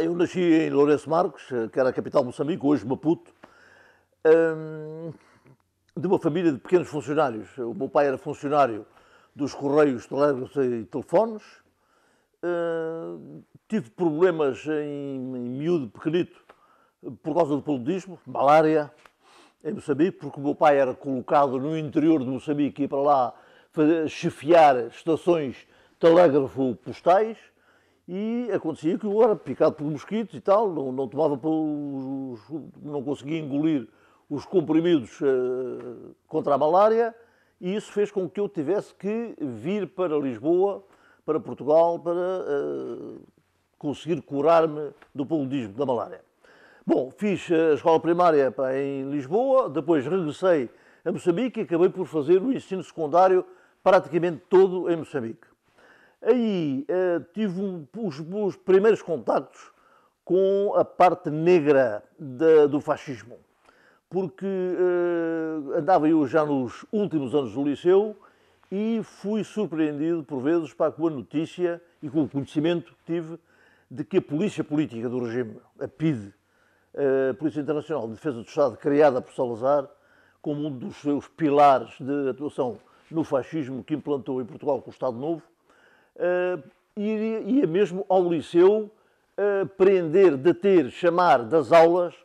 Eu nasci em Lourenço Marques, que era a capital de Moçambique, hoje Maputo, de uma família de pequenos funcionários. O meu pai era funcionário dos Correios, Telégrafos e Telefones. Tive problemas em miúdo, pequenito, por causa do paludismo, malária, em Moçambique, porque o meu pai era colocado no interior de Moçambique e ia para lá chefiar estações telégrafo-postais. E acontecia que eu era picado por mosquitos e tal, não tomava, não conseguia engolir os comprimidos contra a malária, e isso fez com que eu tivesse que vir para Lisboa, para Portugal, para conseguir curar-me do paludismo, da malária. Bom, fiz a escola primária em Lisboa, depois regressei a Moçambique e acabei por fazer o ensino secundário praticamente todo em Moçambique. Aí tive os meus primeiros contactos com a parte negra do fascismo, porque andava eu já nos últimos anos do liceu e fui surpreendido por vezes com a notícia e com o conhecimento que tive de que a polícia política do regime, a PIDE, a Polícia Internacional de Defesa do Estado, criada por Salazar, como um dos seus pilares de atuação no fascismo que implantou em Portugal com o Estado Novo, ia mesmo ao liceu prender, deter, chamar das aulas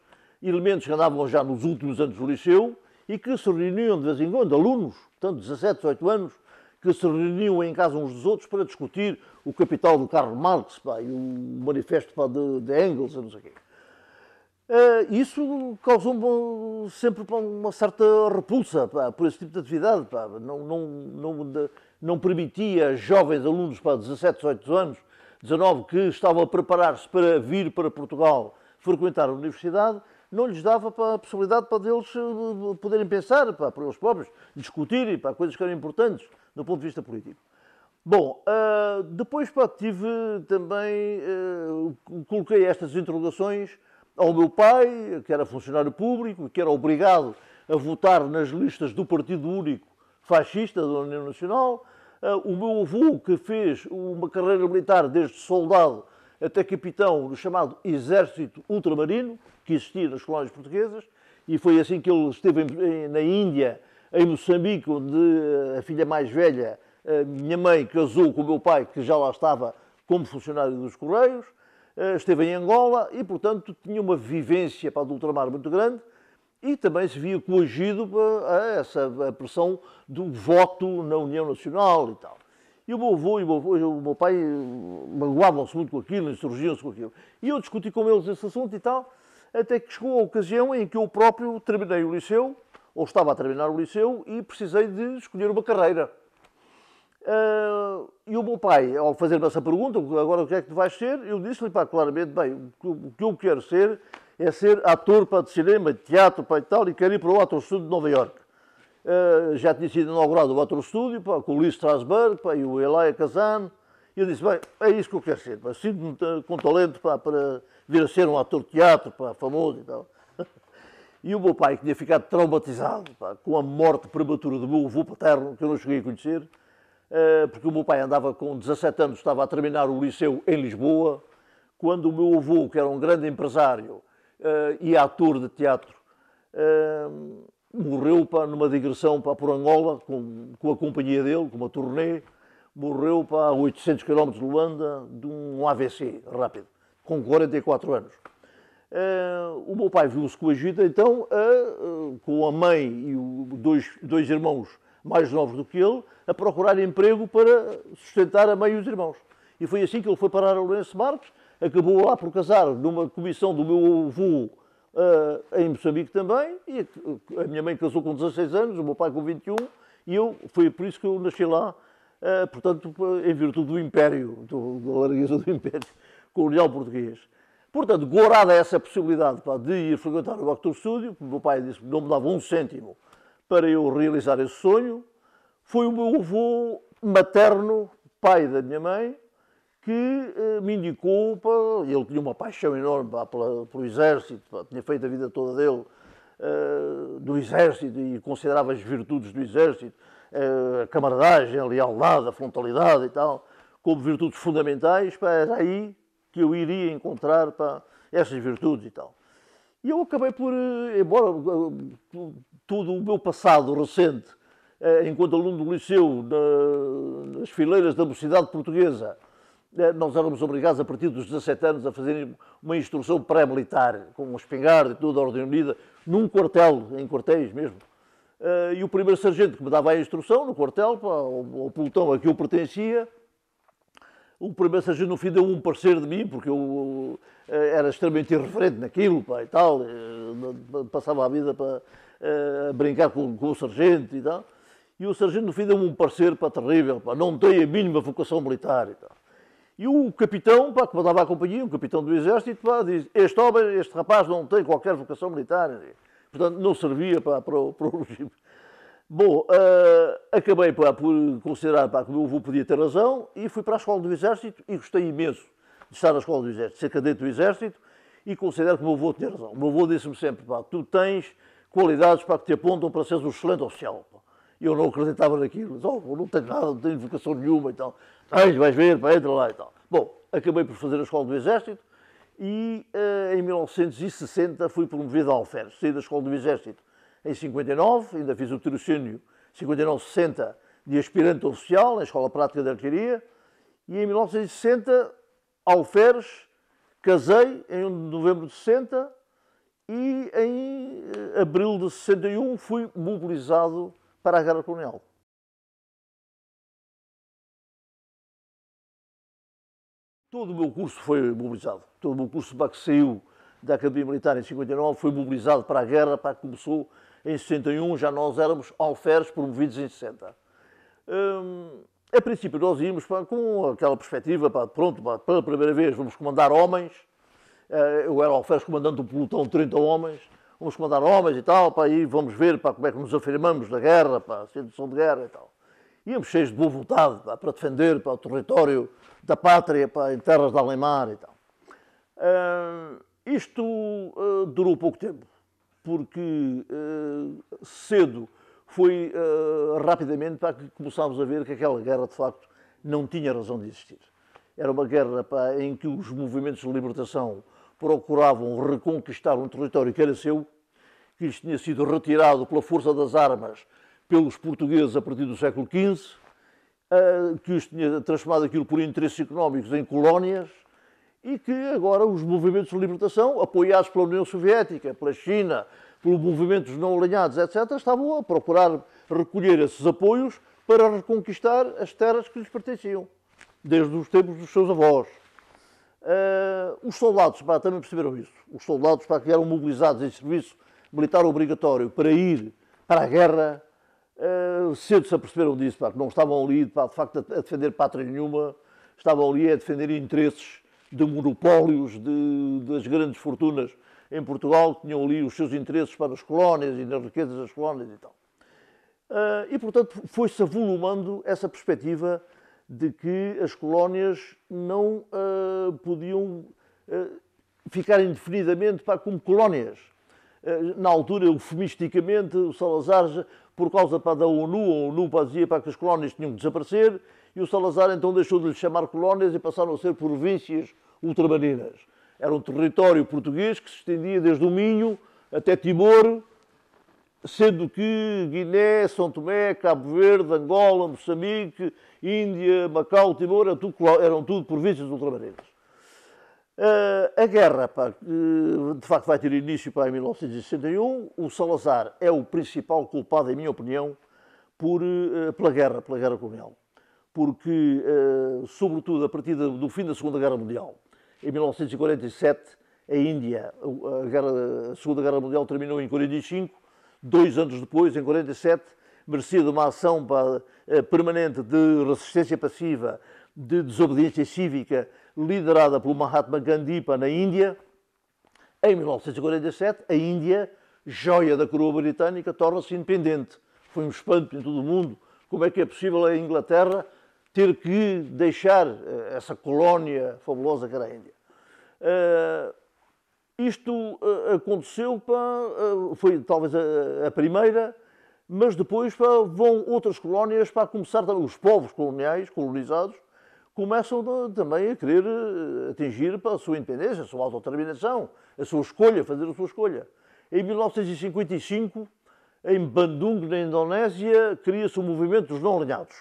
elementos que andavam já nos últimos anos do liceu e que se reuniam de vez em quando, alunos, portanto 17, 18 anos, que se reuniam em casa uns dos outros para discutir o Capital de Karl Marx e o manifesto de Engels, não sei o quê. Isso causou sempre uma certa repulsa por esse tipo de atividade. Não permitia jovens alunos para 17, 18 anos, 19, que estavam a preparar-se para vir para Portugal frequentar a universidade, não lhes dava a possibilidade para eles poderem pensar, por eles próprios, discutirem coisas que eram importantes do ponto de vista político. Bom, depois tive também, coloquei estas interrogações ao meu pai, que era funcionário público, que era obrigado a votar nas listas do Partido Único Fascista da União Nacional, o meu avô, que fez uma carreira militar desde soldado até capitão no chamado Exército Ultramarino, que existia nas colónias portuguesas, e foi assim que ele esteve na Índia, em Moçambique, onde a filha mais velha, a minha mãe, casou com o meu pai, que já lá estava como funcionário dos Correios, esteve em Angola e, portanto, tinha uma vivência para o ultramar muito grande e também se via coagido a pressão do voto na União Nacional e tal. E o meu avô e o meu pai magoavam-se muito com aquilo, insurgiam-se com aquilo. E eu discuti com eles esse assunto e tal, até que chegou a ocasião em que eu próprio terminei o liceu, ou estava a terminar o liceu, e precisei de escolher uma carreira. E o meu pai, ao fazer-me essa pergunta, agora o que é que tu vais ser? Eu disse-lhe claramente, bem, o que eu quero ser é ser ator de cinema, de teatro e tal, e quero ir para o Ator Studio de Nova Iorque. Já tinha sido inaugurado o Ator Studio, com o Lee Strasberg e o Elia Kazan, e eu disse, bem, é isso que eu quero ser, sinto-me com talento para vir a ser um ator de teatro, famoso e tal. E o meu pai, que tinha ficado traumatizado com a morte prematura do meu avô paterno, que eu não cheguei a conhecer, porque o meu pai andava com 17 anos, estava a terminar o liceu em Lisboa, quando o meu avô, que era um grande empresário e ator de teatro, morreu numa digressão por Angola, com a companhia dele, com uma turnê, morreu a 800 km de Luanda de um AVC rápido, com 44 anos. O meu pai viu-se coagido, então, com a mãe e dois irmãos mais novos do que ele, a procurar emprego para sustentar a mãe e os irmãos. E foi assim que ele foi parar a Lourenço Marques, acabou lá por casar numa comissão do meu avô em Moçambique também, e a minha mãe casou com 16 anos, o meu pai com 21, e foi por isso que eu nasci lá, portanto, em virtude do Império, da largueza do Império Colonial Português. Portanto, gorada essa possibilidade de ir frequentar o Actor Studio, o meu pai disse que não me dava um cêntimo para eu realizar esse sonho, foi o meu avô materno, pai da minha mãe, que me indicou, ele tinha uma paixão enorme pelo Exército, tinha feito a vida toda dele do Exército e considerava as virtudes do Exército, a camaradagem, a lealdade, a frontalidade e tal, como virtudes fundamentais, era aí que eu iria encontrar essas virtudes e tal. E eu acabei por, embora todo o meu passado recente, enquanto aluno do liceu, nas fileiras da Mocidade Portuguesa, nós éramos obrigados, a partir dos 17 anos, a fazer uma instrução pré-militar, com uma espingarda e tudo, a ordem unida, num quartel, em quartéis mesmo. E o primeiro sargento que me dava a instrução no quartel, ao pelotão a que eu pertencia, o primeiro sargento no fim deu um parecer de mim, porque eu era extremamente irreverente naquilo e tal, passava a vida a brincar com o sargento e tal. E o sargento no fim deu um parecer terrível, não tem a mínima vocação militar e tal. E o capitão, que me dava a companhia, o capitão do Exército, diz: este rapaz não tem qualquer vocação militar, portanto não servia para o regime. Bom, acabei por considerar que o meu avô podia ter razão e fui para a Escola do Exército e gostei imenso de estar na Escola do Exército, ser cadete do Exército, e considero que o meu avô tinha razão. O meu avô disse-me sempre: tu tens qualidades que te apontam para seres um excelente oficial. E eu não acreditava naquilo. Não tenho nada, não tenho vocação nenhuma e tal. Vais ver, entra lá e tal. Bom, acabei por fazer a Escola do Exército e em 1960 fui promovido a alferes. Saí da Escola do Exército em 59, ainda fiz o tirocínio 59-60 de aspirante oficial na Escola Prática de Artilharia, e em 1960, alferes, casei em novembro de 60 e em abril de 61 fui mobilizado para a Guerra Colonial. Todo o meu curso foi mobilizado. Todo o meu curso que saiu da Academia Militar em 59 foi mobilizado para a guerra, que começou em 61, já nós éramos alferes promovidos em 60. A princípio nós íamos com aquela perspectiva, pronto, pela primeira vez vamos comandar homens. Eu era alferes comandante do pelotão de 30 homens. Vamos comandar homens e tal, e vamos ver como é que nos afirmamos na guerra, a situação de guerra e tal. Íamos cheios de boa vontade para defender o território da pátria, em terras de além-mar e tal. Isto durou pouco tempo, porque cedo foi rapidamente para que começámos a ver que aquela guerra, de facto, não tinha razão de existir. Era uma guerra em que os movimentos de libertação procuravam reconquistar um território que era seu, que lhes tinha sido retirado pela força das armas pelos portugueses a partir do século XV, que os tinha transformado aquilo por interesses económicos em colónias, e que agora os movimentos de libertação, apoiados pela União Soviética, pela China, pelos movimentos não alinhados, etc., estavam a procurar recolher esses apoios para reconquistar as terras que lhes pertenciam, desde os tempos dos seus avós. Os soldados também perceberam isso. Os soldados que eram mobilizados em serviço militar obrigatório para ir para a guerra, cedo se aperceberam disso, que não estavam ali de facto a defender pátria nenhuma, estavam ali a defender interesses de monopólios das grandes fortunas em Portugal, que tinham ali os seus interesses para as colónias e nas riquezas das colónias e tal. E, portanto, foi-se avolumando essa perspectiva de que as colónias não podiam ficar indefinidamente como colónias. Na altura, eufemisticamente, o Salazar, por causa da ONU, a ONU dizia que as colónias tinham que desaparecer, e o Salazar então deixou de lhes chamar colónias e passaram a ser províncias ultramarinas. Era um território português que se estendia desde o Minho até Timor, sendo que Guiné, São Tomé, Cabo Verde, Angola, Moçambique, Índia, Macau, Timor, eram tudo províncias ultramarinas. A guerra, de facto, vai ter início em 1961. O Salazar é o principal culpado, em minha opinião, pela guerra colonial. Porque, sobretudo, a partir do fim da Segunda Guerra Mundial, em 1947, a Índia, a Segunda Guerra Mundial terminou em 45, 2 anos depois, em 47, merecia de uma ação permanente de resistência passiva, de desobediência cívica, liderada pelo Mahatma Gandhi na Índia. Em 1947, a Índia, joia da coroa britânica, torna-se independente. Foi um espanto em todo o mundo. Como é que é possível a Inglaterra ter que deixar essa colónia fabulosa que era a Índia? Isto aconteceu, foi talvez a primeira, mas depois vão outras colónias para começar, os povos colonizados, começam também a querer atingir a sua independência, a sua autodeterminação, a sua escolha, fazer a sua escolha. Em 1955, em Bandung, na Indonésia, cria-se o movimento dos não-alinhados,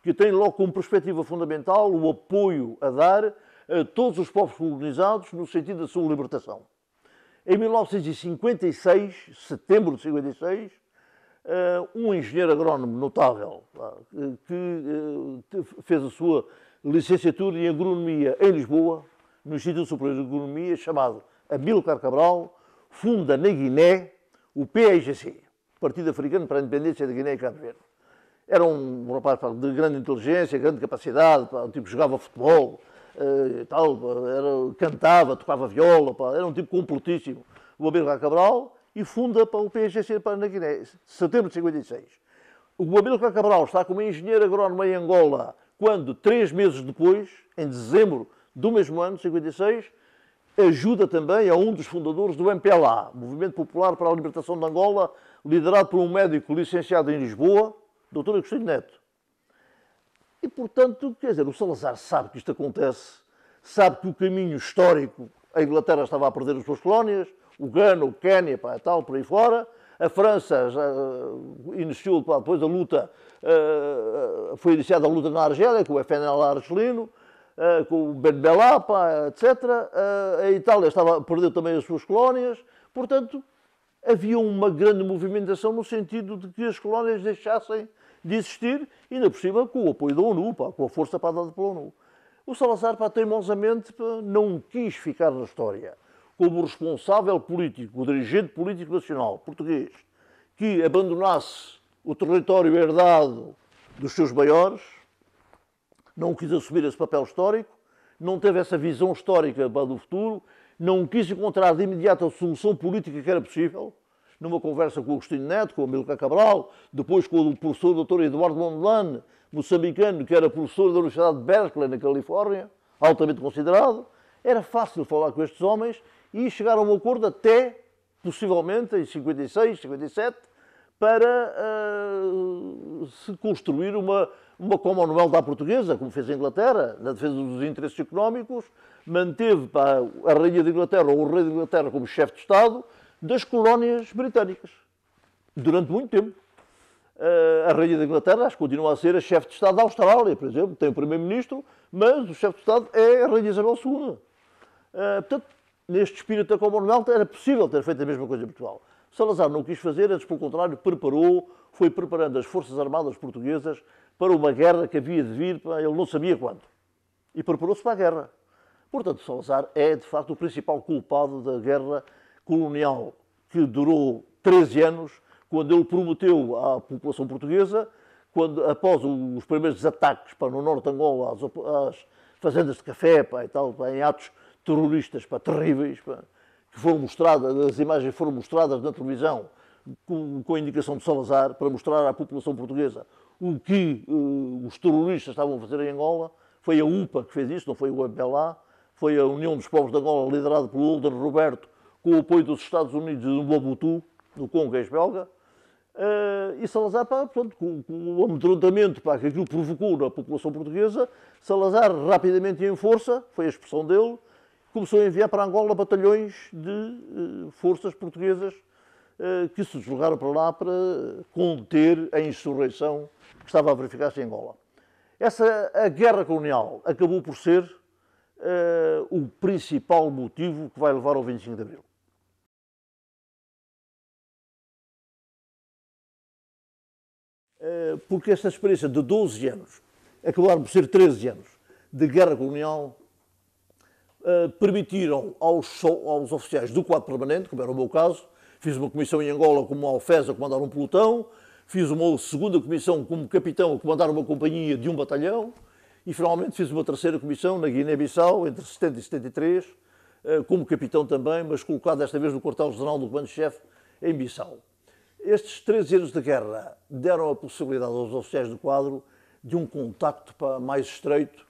que tem logo como perspectiva fundamental o apoio a dar a todos os povos colonizados no sentido da sua libertação. Em 1956, setembro de 56, um engenheiro agrónomo notável, que fez a sua licenciatura em Agronomia em Lisboa, no Instituto Superior de Agronomia, chamado Amílcar Cabral, funda na Guiné o PAIGC, Partido Africano para a Independência da Guiné e Cabo Verde. Era um rapaz de grande inteligência, grande capacidade, um tipo que jogava futebol, cantava, tocava viola, era um tipo completíssimo, o Amílcar Cabral, e funda o PAIGC na Guiné, setembro de 56. O Amílcar Cabral está como engenheiro agrónomo em Angola, quando, 3 meses depois, em dezembro do mesmo ano, 56, ajuda também a um dos fundadores do MPLA, Movimento Popular para a Libertação de Angola, liderado por um médico licenciado em Lisboa, Dr. Agostinho Neto. E, portanto, quer dizer, o Salazar sabe que isto acontece, sabe que o caminho histórico, a Inglaterra estava a perder as suas colónias, o Ghana, o Quénia, por aí fora. A França já iniciou depois a luta, foi iniciada a luta na Argélia, com o FNLA argelino, com o Ben Bella, etc. A Itália perdeu também as suas colónias. Portanto, havia uma grande movimentação no sentido de que as colónias deixassem de existir, ainda por cima com o apoio da ONU, com a força dada pela ONU. O Salazar, teimosamente, não quis ficar na história como responsável político, o dirigente político nacional português, que abandonasse o território herdado dos seus maiores, não quis assumir esse papel histórico, não teve essa visão histórica do futuro, não quis encontrar de imediato a solução política que era possível, numa conversa com o Agostinho Neto, com o Amílcar Cabral, depois com o professor Dr. Eduardo Mondlane, moçambicano, que era professor da Universidade de Berkeley, na Califórnia, altamente considerado. Era fácil falar com estes homens e chegar a um acordo até, possivelmente, em 56, 57, para se construir uma Commonwealth à portuguesa, como fez a Inglaterra, na defesa dos interesses económicos, manteve a Rainha de Inglaterra ou o Rei de Inglaterra como chefe de Estado das colónias britânicas, durante muito tempo. A Rainha de Inglaterra acho que continua a ser a chefe de Estado da Austrália, por exemplo, tem o Primeiro-Ministro, mas o chefe de Estado é a Rainha Isabel II. Portanto, neste espírito da Commonwealth era possível ter feito a mesma coisa em Portugal. Salazar não quis fazer, antes pelo contrário, foi preparando as Forças Armadas Portuguesas para uma guerra que havia de vir, ele não sabia quando. E preparou-se para a guerra. Portanto, Salazar é, de facto, o principal culpado da guerra colonial, que durou 13 anos, quando ele prometeu à população portuguesa, após os primeiros ataques no norte de Angola, às fazendas de café em atos terroristas terríveis, que foram mostradas, as imagens foram mostradas na televisão com a indicação de Salazar, para mostrar à população portuguesa o que os terroristas estavam a fazer em Angola. Foi a UPA que fez isso, não foi o MPLA, foi a União dos Povos de Angola, liderada pelo Holden Roberto, com o apoio dos Estados Unidos e do Mobutu, do Congo ex-belga, e Salazar, portanto, com o amedrontamento que aquilo provocou na população portuguesa, Salazar rapidamente e em força, foi a expressão dele, começou a enviar para Angola batalhões de forças portuguesas que se deslocaram para lá para conter a insurreição que estava a verificar-se em Angola. A guerra colonial acabou por ser o principal motivo que vai levar ao 25 de Abril. Porque esta experiência de 12 anos, acabaram por ser 13 anos, de guerra colonial, permitiram aos oficiais do quadro permanente, como era o meu caso, fiz uma comissão em Angola como alfés a comandar um pelotão, fiz uma segunda comissão como capitão a comandar uma companhia de um batalhão e finalmente fiz uma terceira comissão na Guiné-Bissau, entre 70 e 73, como capitão também, mas colocado desta vez no quartel-general do comando-chefe em Bissau. Estes 13 anos de guerra deram a possibilidade aos oficiais do quadro de um contacto mais estreito,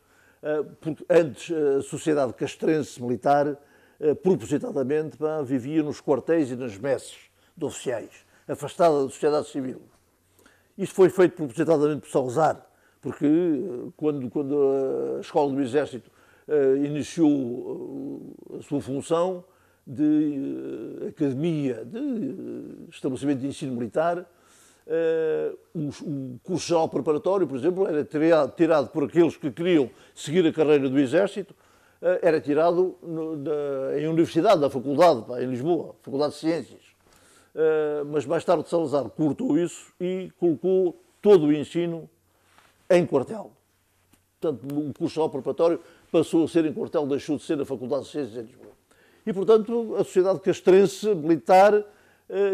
porque antes a sociedade castrense militar, propositadamente, vivia nos quartéis e nas messes de oficiais, afastada da sociedade civil. Isto foi feito propositadamente por Salazar, porque quando a Escola do Exército iniciou a sua função de academia, de estabelecimento de ensino militar, o curso geral preparatório, por exemplo, era tirado por aqueles que queriam seguir a carreira do Exército, era tirado em universidade, na faculdade, em Lisboa, Faculdade de Ciências. Mas mais tarde Salazar cortou isso e colocou todo o ensino em quartel. Portanto, o curso geral preparatório passou a ser em quartel, deixou de ser na Faculdade de Ciências em Lisboa. E, portanto, a sociedade castrense militar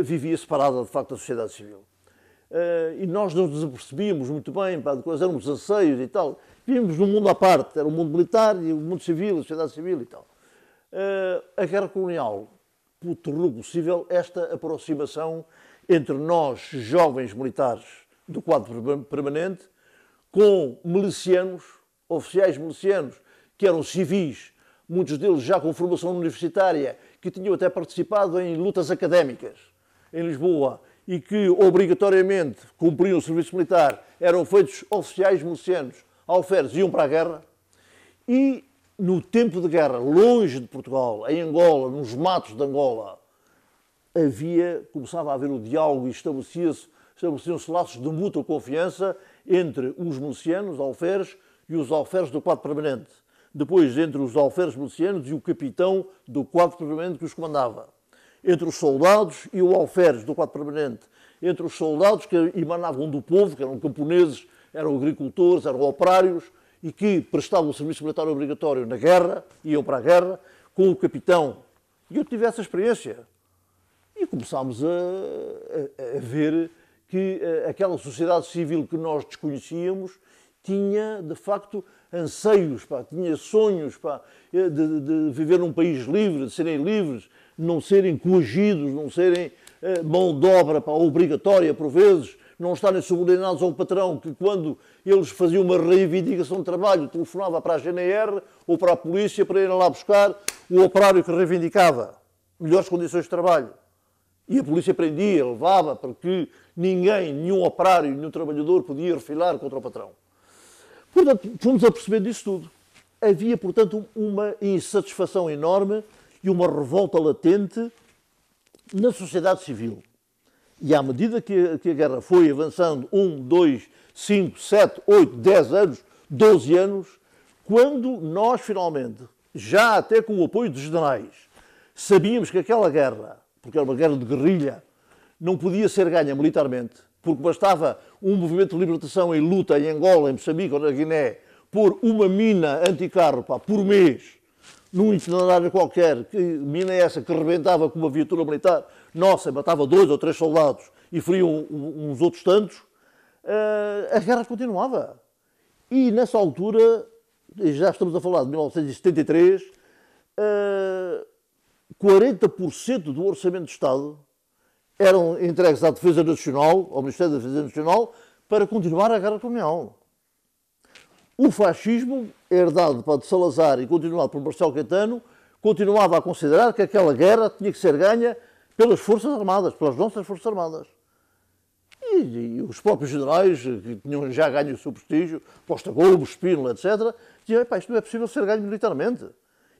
vivia separada, de facto, da sociedade civil. E nós não nos apercebíamos muito bem, éramos anseios e tal. Vivíamos num mundo à parte, era o mundo militar e o mundo civil, a sociedade civil e tal. A guerra colonial tornou possível esta aproximação entre nós, jovens militares do quadro permanente, com milicianos, oficiais milicianos, que eram civis, muitos deles já com formação universitária, que tinham até participado em lutas académicas em Lisboa e que obrigatoriamente cumpriam o serviço militar, eram feitos oficiais milicianos, alferes, iam para a guerra. E no tempo de guerra, longe de Portugal, em Angola, nos matos de Angola, começava a haver o diálogo e estabeleciam-se laços de mútua confiança entre os milicianos, alferes, e os alferes do quadro permanente. Depois, entre os alferes milicianos e o capitão do quadro permanente que os comandava. Entre os soldados e os alferes do quadro permanente. Entre os soldados que emanavam do povo, que eram camponeses, eram agricultores, eram operários, e que prestavam o serviço militar obrigatório na guerra, iam para a guerra, com o capitão. E eu tive essa experiência. E começámos a ver que aquela sociedade civil que nós desconhecíamos tinha, de facto, anseios, tinha sonhos de viver num país livre, de serem livres, não serem coagidos, não serem mão de obra obrigatória, por vezes, não estarem subordinados ao patrão, que quando eles faziam uma reivindicação de trabalho, telefonava para a GNR ou para a polícia para irem lá buscar o operário que reivindicava melhores condições de trabalho. E a polícia prendia, levava, porque nenhum operário, nenhum trabalhador podia refilar contra o patrão. Portanto, fomos a perceber disso tudo. Havia, portanto, uma insatisfação enorme e uma revolta latente na sociedade civil. E à medida que a guerra foi avançando, 1, 2, 5, 7, 8, 10 anos, 12 anos, quando nós finalmente, já até com o apoio dos generais, sabíamos que aquela guerra, porque era uma guerra de guerrilha, não podia ser ganha militarmente, porque bastava um movimento de libertação em luta em Angola, em Moçambique ou na Guiné, pôr uma mina anticarro por mês, num itinerário qualquer, mina essa que rebentava com uma viatura militar, nossa, matava 2 ou 3 soldados e feriam uns outros tantos, a guerra continuava. E nessa altura, já estamos a falar de 1973, 40% do orçamento do Estado eram entregues à Defesa Nacional, ao Ministério da Defesa Nacional, para continuar a guerra colonial. O fascismo, herdado de Salazar e continuado por Marcelo Caetano, continuava a considerar que aquela guerra tinha que ser ganha pelas Forças Armadas, pelas nossas Forças Armadas. E os próprios generais, que tinham já ganho o seu prestígio, Costa Gomes, Spínola, etc., diziam, isto não é possível ser ganho militarmente.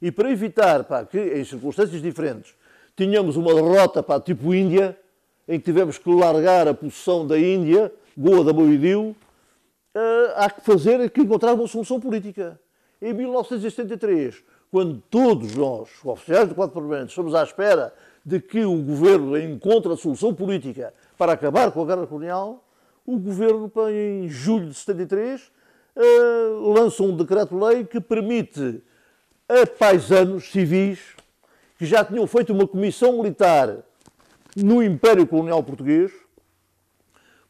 E para evitar que, em circunstâncias diferentes, tínhamos uma derrota tipo Índia, em que tivemos que largar a possessão da Índia, Goa da Moidiu, há que encontrar uma solução política. Em 1973, quando todos nós, oficiais do quadro permanente, estamos à espera de que o governo encontre a solução política para acabar com a guerra colonial, o governo, em julho de 73, lança um decreto-lei que permite a paisanos civis que já tinham feito uma comissão militar no Império Colonial Português,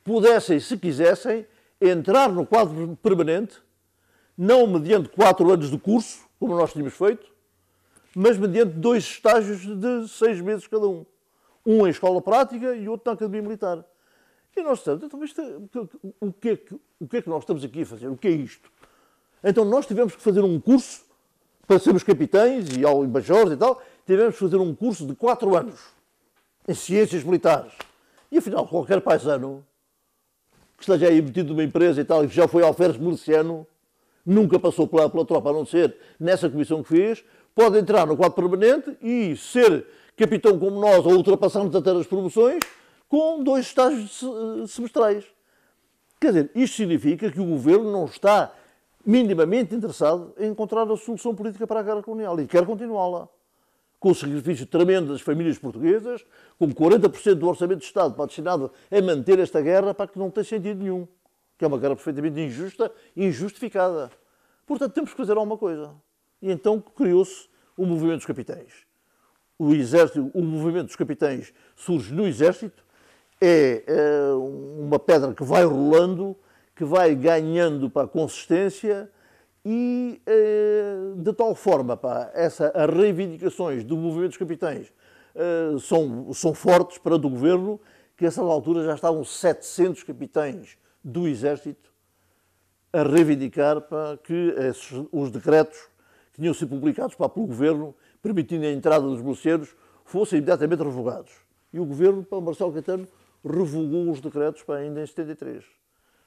pudessem, se quisessem, entrar no quadro permanente, não mediante 4 anos de curso, como nós tínhamos feito, mas mediante 2 estágios de 6 meses cada um. Um em escola prática e outro na Academia Militar. E nós dissemos, então, o que é que nós estamos aqui a fazer? O que é isto? Então nós tivemos que fazer um curso, para sermos capitães e majores e tal, tivemos que fazer um curso de 4 anos, em ciências militares. E afinal, qualquer paisano que esteja aí metido numa empresa e tal, e que já foi alferes miliciano, nunca passou pela tropa, a não ser nessa comissão que fez, pode entrar no quadro permanente e ser capitão como nós, ou ultrapassarmos até as promoções, com 2 estágios semestrais. Quer dizer, isto significa que o governo não está minimamente interessado em encontrar a solução política para a guerra colonial e quer continuá-la. Com o sacrifício tremendo das famílias portuguesas, com 40% do orçamento do Estado destinado a manter esta guerra, para que não tem sentido nenhum. Que é uma guerra perfeitamente injusta e injustificada. Portanto, temos que fazer alguma coisa. E então criou-se o movimento dos capitães. O movimento dos capitães surge no Exército, é uma pedra que vai rolando, que vai ganhando para a consistência e de tal forma as reivindicações do movimento dos capitães são fortes perante o governo, que a essa altura já estavam 700 capitães do Exército a reivindicar para que os decretos que tinham sido publicados pelo governo, permitindo a entrada dos milicianos, fossem imediatamente revogados. E o governo, Marcelo Caetano, revogou os decretos ainda em 73.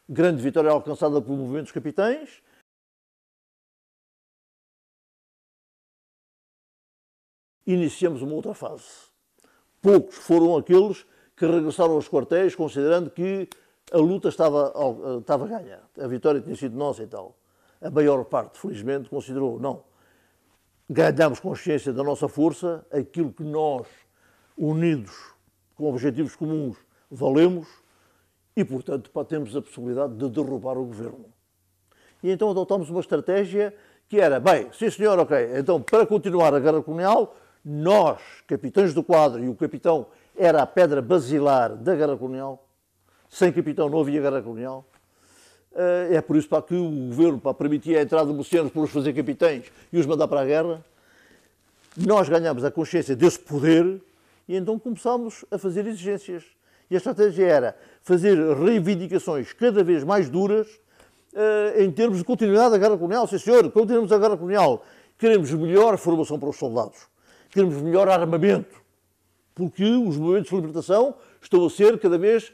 Grande vitória alcançada pelo movimento dos capitães. Iniciamos uma outra fase. Poucos foram aqueles que regressaram aos quartéis considerando que a luta estava ganha. A vitória tinha sido nossa e tal. A maior parte, felizmente, considerou, não, ganhamos consciência da nossa força, aquilo que nós, unidos com objetivos comuns, valemos e, portanto, temos a possibilidade de derrubar o governo. E então adotámos uma estratégia que era, bem, sim senhor, ok, então para continuar a guerra colonial, nós, capitães do quadro, e o capitão era a pedra basilar da guerra colonial, sem capitão não havia guerra colonial. É por isso que o governo permitia a entrada de milicianos para os fazer capitães e os mandar para a guerra. Nós ganhámos a consciência desse poder e então começámos a fazer exigências. E a estratégia era fazer reivindicações cada vez mais duras em termos de continuidade da guerra colonial. Sim, senhor, continuamos a guerra colonial. Queremos melhor formação para os soldados. Queremos melhor armamento. Porque os movimentos de libertação estão a ser cada vez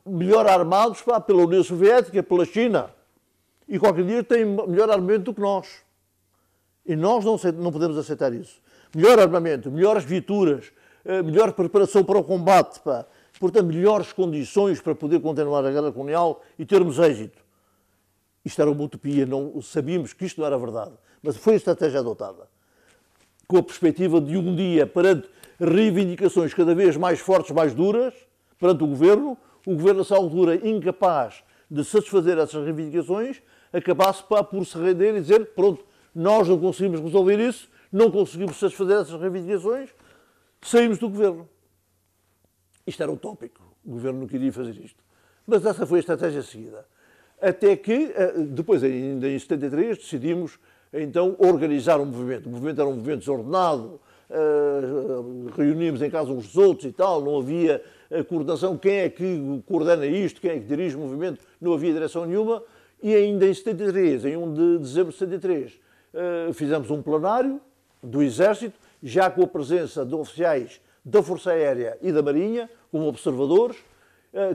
melhor armados pela União Soviética, pela China. E qualquer dia têm melhor armamento do que nós. E nós não podemos aceitar isso. Melhor armamento, melhores viaturas, melhor preparação para o combate, portanto, melhores condições para poder continuar a guerra colonial e termos êxito. Isto era uma utopia, não sabíamos que isto não era verdade, mas foi a estratégia adotada. Com a perspectiva de um dia, perante reivindicações cada vez mais fortes, mais duras, perante o governo, nessa altura, incapaz de satisfazer essas reivindicações, acabasse por se render e dizer, pronto, nós não conseguimos resolver isso, não conseguimos satisfazer essas reivindicações, saímos do governo. Isto era utópico, o governo não queria fazer isto. Mas essa foi a estratégia seguida. Até que, depois, ainda em 73, decidimos, então, organizar um movimento. O movimento era um movimento desordenado, reuníamos em casa uns dos outros e tal, não havia coordenação, quem é que coordena isto, quem é que dirige o movimento, não havia direção nenhuma, e ainda em 73, em 1 de dezembro de 73, fizemos um plenário, do Exército, já com a presença de oficiais da Força Aérea e da Marinha, como observadores,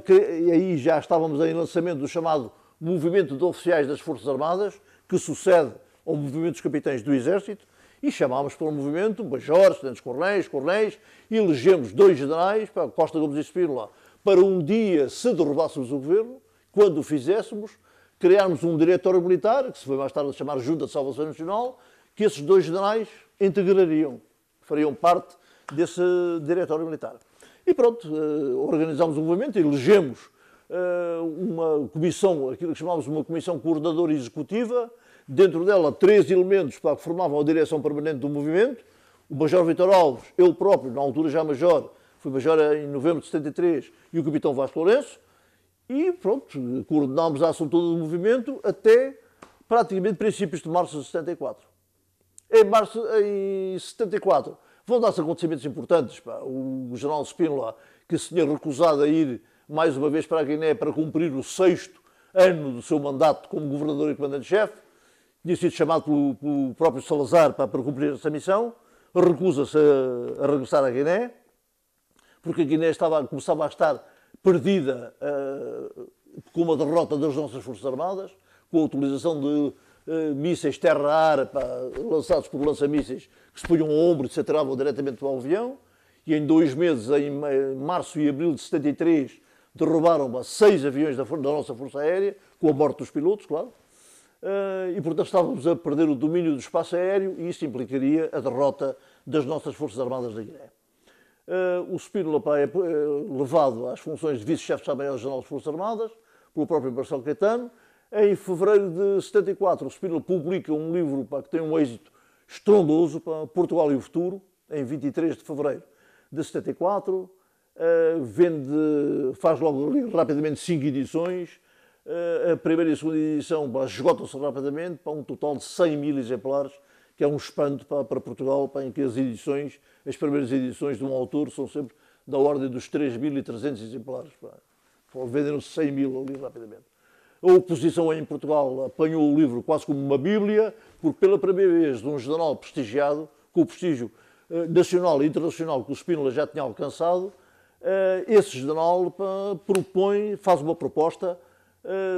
e aí já estávamos em lançamento do chamado Movimento de Oficiais das Forças Armadas, que sucede ao Movimento dos Capitães do Exército, e chamámos para o movimento majores, tenentes coronéis, e elegemos 2 generais, Costa Gomes e Spínola, para um dia, se derrubássemos o governo, quando o fizéssemos, criarmos um diretório militar, que se foi mais tarde a chamar Junta de Salvação Nacional, que esses 2 generais integrariam, fariam parte desse diretório militar. E pronto, organizámos um movimento, elegemos uma comissão, aquilo que chamávamos uma comissão coordenadora executiva, dentro dela 3 elementos que formavam a direção permanente do movimento, o Major Vítor Alves, ele próprio, na altura já Major, foi Major em novembro de 73, e o Capitão Vasco Lourenço, e pronto, coordenámos a ação toda do movimento até praticamente princípios de março de 74. Em 74 vão dar-se acontecimentos importantes. O general Spínola, que se tinha recusado a ir mais uma vez para a Guiné para cumprir o 6º ano do seu mandato como governador e comandante-chefe, tinha sido chamado pelo próprio Salazar para cumprir essa missão, recusa-se a regressar à Guiné, porque a Guiné começava a estar perdida com uma derrota das nossas Forças Armadas, com a utilização de mísseis terra-ar lançados por lança-mísseis que se punham ao ombro e se atiravam diretamente ao avião, e em 2 meses, em março e abril de 73, derrubaram 6 aviões da nossa Força Aérea, com a morte dos pilotos, claro, e portanto estávamos a perder o domínio do espaço aéreo e isso implicaria a derrota das nossas Forças Armadas da Guiné. O Spínola é levado às funções de vice-chefe de Estado-Maior-General das Forças Armadas, pelo próprio Marcelo Caetano. Em fevereiro de 74, o Spínola publica um livro que tem um êxito estrondoso, Portugal e o Futuro, em 23 de fevereiro de 74. Faz logo rapidamente 5 edições. A primeira e a segunda edição esgotam-se rapidamente, para um total de 100.000 exemplares, que é um espanto para Portugal, em que as primeiras edições de um autor são sempre da ordem dos 3.300 exemplares. Venderam-se 100.000 ali rapidamente. A oposição em Portugal apanhou o livro quase como uma bíblia, porque pela primeira vez de um jornal prestigiado, com o prestígio nacional e internacional que o Spínola já tinha alcançado, esse jornal faz uma proposta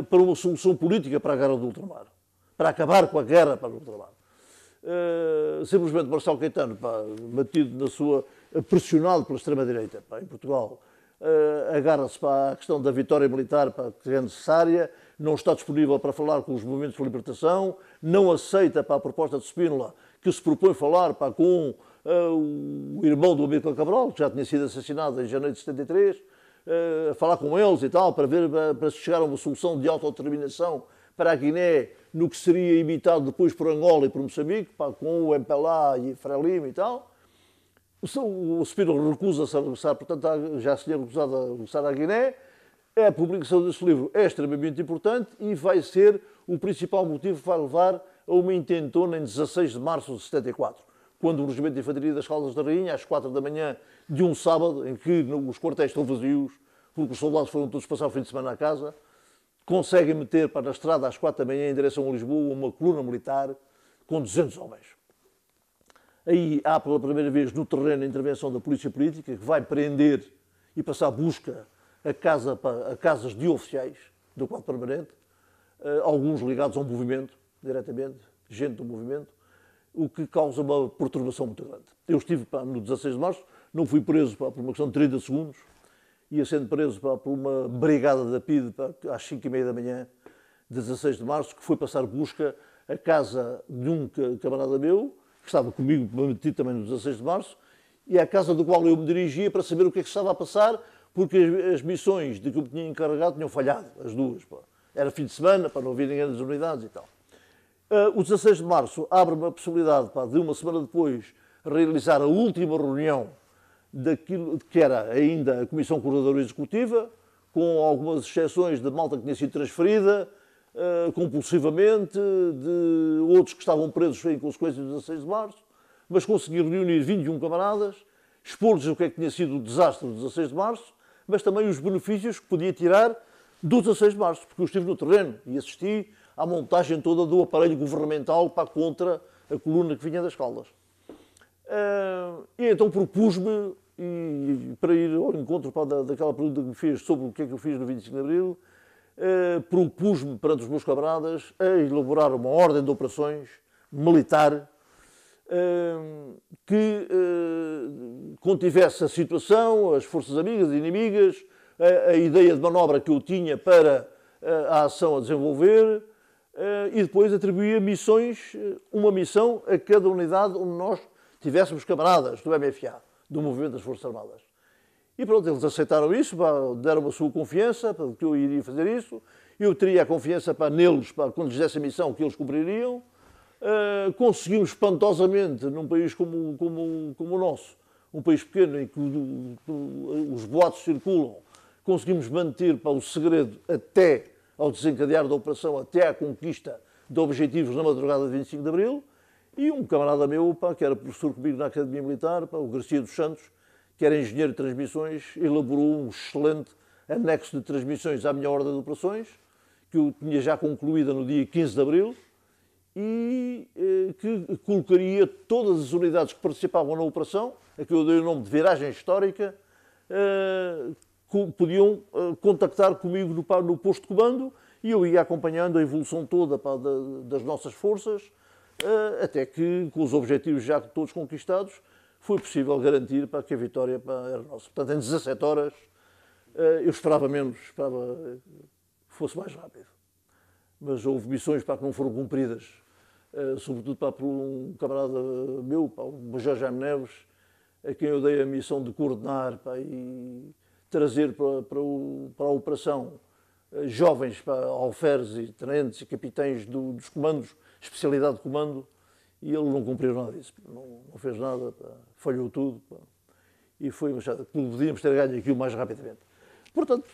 para uma solução política para a guerra do ultramar, para acabar com a guerra para o ultramar. Simplesmente Marcelo Caetano, batido na sua, pressionado pela extrema-direita em Portugal, agarra-se para a questão da vitória militar que é necessária, não está disponível para falar com os movimentos de libertação, não aceita a proposta de Spínola, que se propõe falar com o irmão do Amílcar Cabral, que já tinha sido assassinado em janeiro de 73, a falar com eles e tal, para chegar a uma solução de autodeterminação para a Guiné, no que seria imitado depois por Angola e por Moçambique, com o MPLA e Frelimo e tal. O Spínola recusa-se a regressar, portanto já se tinha recusado a regressar à Guiné. A publicação desse livro é extremamente importante e vai ser o principal motivo que vai levar a uma intentona em 16 de março de 74, quando o Regimento de Infantaria das Caldas da Rainha, às 4 da manhã de um sábado, em que os quartéis estão vazios, porque os soldados foram todos passar o fim de semana à casa, conseguem meter na estrada às 4 da manhã em direção a Lisboa uma coluna militar com 200 homens. Aí há pela primeira vez no terreno a intervenção da Polícia Política, que vai prender e passar busca a casas de oficiais do quadro permanente, alguns ligados ao movimento, diretamente, gente do movimento, o que causa uma perturbação muito grande. Eu estive no 16 de março, não fui preso por uma questão de 30 segundos, ia sendo preso por uma brigada da PIDE às 5h30 da manhã, 16 de março, que foi passar busca à casa de um camarada meu, que estava comigo, metido também no 16 de março, e à casa do qual eu me dirigia para saber o que é que estava a passar, porque as missões de que eu me tinha encarregado tinham falhado, as duas. Era fim de semana, para não vir ninguém das unidades e tal. O 16 de março abre-me a possibilidade de uma semana depois realizar a última reunião daquilo que era ainda a Comissão Coordenadora Executiva, com algumas exceções de malta que tinha sido transferida compulsivamente, de outros que estavam presos em consequência do 16 de março, mas consegui reunir 21 camaradas, expor-lhes o que é que tinha sido o desastre do 16 de março, mas também os benefícios que podia tirar do 16 de março, porque eu estive no terreno e assisti à montagem toda do aparelho governamental contra a coluna que vinha das Caldas. E então propus-me, para ir ao encontro daquela pergunta que me fez sobre o que é que eu fiz no 25 de Abril, propus-me perante os meus camaradas a elaborar uma ordem de operações militar que contivesse a situação, as forças amigas e inimigas, a ideia de manobra que eu tinha para a ação a desenvolver, e depois atribuía missões, uma missão a cada unidade onde nós tivéssemos camaradas do MFA, do Movimento das Forças Armadas. E pronto, eles aceitaram isso, deram a sua confiança para que eu iria fazer isso. Eu teria a confiança neles, quando lhes desse a missão, que eles cumpririam. Conseguimos espantosamente, num país como o nosso, um país pequeno em que os boatos circulam, conseguimos manter o segredo até ao desencadear da operação, até à conquista de objetivos na madrugada de 25 de Abril. E um camarada meu, que era professor comigo na Academia Militar, o Garcia dos Santos, que era engenheiro de transmissões, elaborou um excelente anexo de transmissões à minha ordem de operações, que eu tinha já concluída no dia 15 de Abril, e que colocaria todas as unidades que participavam na operação, a que eu dei o nome de viragem histórica, podiam contactar comigo no posto de comando, e eu ia acompanhando a evolução toda das nossas forças, até que, com os objetivos já todos conquistados, foi possível garantir que a vitória era nossa. Portanto, em 17 horas, eu esperava menos, esperava que fosse mais rápido. Mas houve missões que não foram cumpridas, sobretudo por um camarada meu, o Major Jaime Neves, a quem eu dei a missão de coordenar e trazer para a operação jovens, alferes e tenentes e capitães dos comandos, especialidade de comando, e ele não cumpriu nada disso, não fez nada, falhou tudo, e foi machado. Podíamos ter ganho aquilo mais rapidamente. Portanto,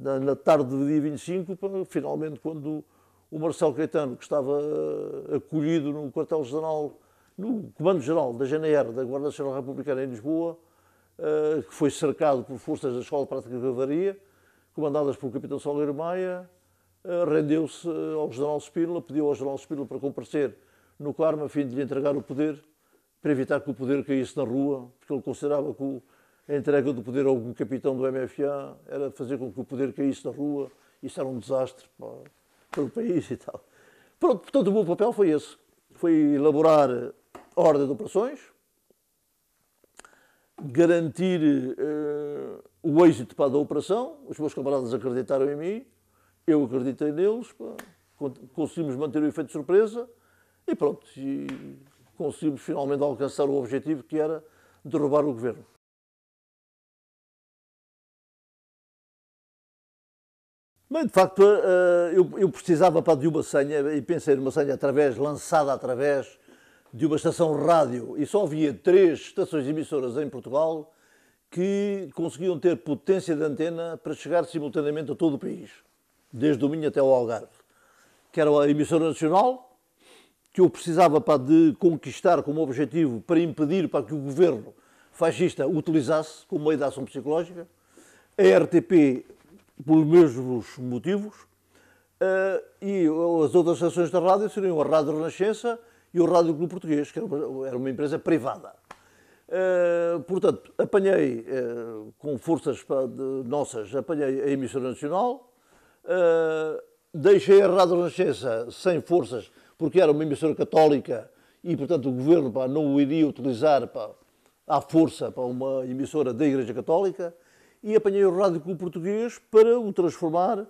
na tarde do dia 25, finalmente, quando o Marcelo Caetano, que estava acolhido no quartel-general, no comando-geral da GNR, da Guarda Nacional Republicana em Lisboa, que foi cercado por forças da Escola de Prática de Cavalaria, comandadas pelo capitão Salgueiro Maia, rendeu-se ao general Spínola, pediu ao general Spínola para comparecer no Carmo a fim de lhe entregar o poder, para evitar que o poder caísse na rua, porque ele considerava que a entrega do poder a algum capitão do MFA era fazer com que o poder caísse na rua. Isso era um desastre para o país e tal. Pronto, portanto, o meu papel foi esse. Foi elaborar a ordem de operações, garantir o êxito da operação. Os meus camaradas acreditaram em mim, eu acreditei neles, conseguimos manter o efeito de surpresa e pronto, e conseguimos finalmente alcançar o objetivo, que era derrubar o governo. Bem, de facto, eu precisava de uma senha, e pensei numa senha lançada através de uma estação de rádio, e só havia 3 estações emissoras em Portugal que conseguiam ter potência de antena para chegar simultaneamente a todo o país, desde o Minho até ao Algarve, que era a emissora nacional, que eu precisava de conquistar como objetivo para impedir que o governo fascista utilizasse como meio de ação psicológica, a RTP pelos mesmos motivos, e as outras estações da rádio seriam a Rádio Renascença e o Rádio Clube Português, que era uma empresa privada. Portanto, apanhei, com forças nossas, apanhei a emissora nacional, deixei a Rádio Renascença sem forças, porque era uma emissora católica e, portanto, o governo não o iria utilizar à força para uma emissora da Igreja Católica, e apanhei o Rádio Clube Português para o transformar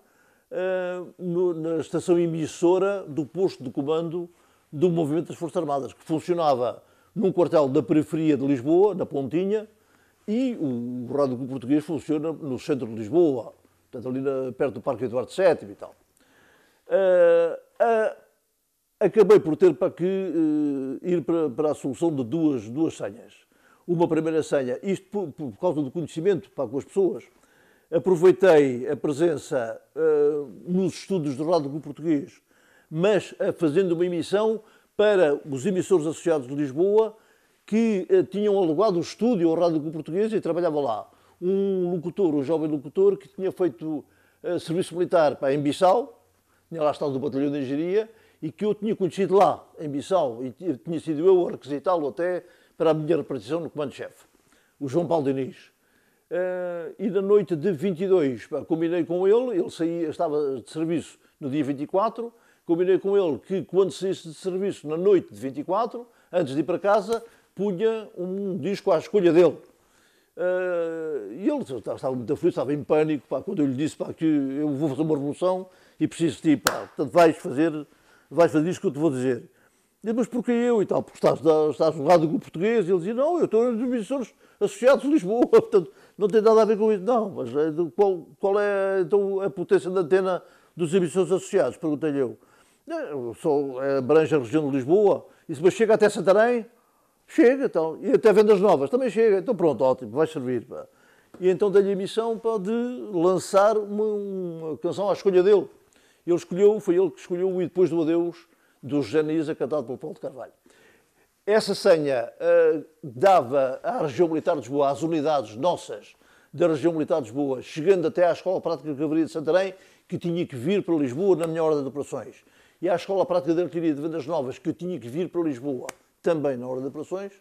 na estação emissora do posto de comando do Movimento das Forças Armadas, que funcionava num quartel da periferia de Lisboa, na Pontinha, e o Rádio Clube Português funciona no centro de Lisboa, portanto, ali perto do Parque Eduardo VII e tal. Acabei por ter ir para a solução de duas senhas. Uma primeira senha, isto por causa do conhecimento com as pessoas. Aproveitei a presença nos estudos do Rádio Clube Português, mas fazendo uma emissão para os emissores associados de Lisboa que tinham alugado o estúdio ao Rádio Clube Português e trabalhava lá. Um jovem locutor que tinha feito serviço militar em Bissau, tinha lá estado do batalhão de engenharia, e que eu tinha conhecido lá, em Bissau, e tinha sido eu a requisitá-lo até para a minha repartição no comando-chefe, o João Paulo Diniz. E na noite de 22, combinei com ele estava de serviço no dia 24, combinei com ele que quando saísse de serviço na noite de 24, antes de ir para casa, punha um disco à escolha dele. E ele estava muito aflito, estava em pânico, quando eu lhe disse que eu vou fazer uma revolução e preciso de ti, portanto vais fazer isso que eu te vou dizer. E depois, porquê eu e tal? Porque estás no lado do grupo português. E ele dizia, não, eu estou nos emissores associados de Lisboa, portanto não tem nada a ver com isso. Não, mas qual é então a potência da antena dos emissores associados? Perguntei-lhe eu. Abrange a região de Lisboa, e depois chega até Santarém. Chega, então, e até Vendas Novas também chega, então pronto, ótimo, vai servir. E então dei-lhe a missão de lançar uma canção à escolha dele. Foi ele que escolheu o E Depois do Adeus, do José Nisa, cantado pelo Paulo de Carvalho. Essa senha dava à região militar de Lisboa, às unidades nossas da região militar de Lisboa, chegando até à Escola Prática de Cavalaria de Santarém, que tinha que vir para Lisboa na minha ordem de operações. E à Escola Prática de Artilharia de Vendas Novas, que tinha que vir para Lisboa também na ordem de operações,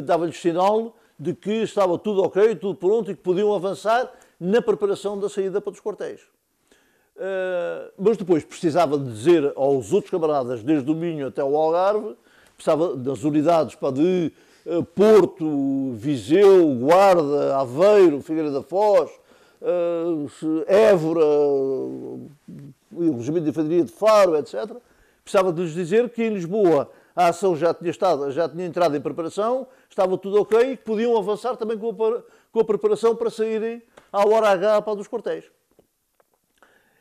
dava-lhes sinal de que estava tudo ok, tudo pronto e que podiam avançar na preparação da saída para os quartéis. Mas depois precisava de dizer aos outros camaradas, desde o Minho até o Algarve, precisava das unidades de Porto, Viseu, Guarda, Aveiro, Figueira da Foz, Évora, o Regimento de Infantaria de Faro, etc. Precisava de lhes dizer que em Lisboa a ação já tinha entrado em preparação, estava tudo ok e que podiam avançar também com a preparação para saírem à hora H para dos quartéis.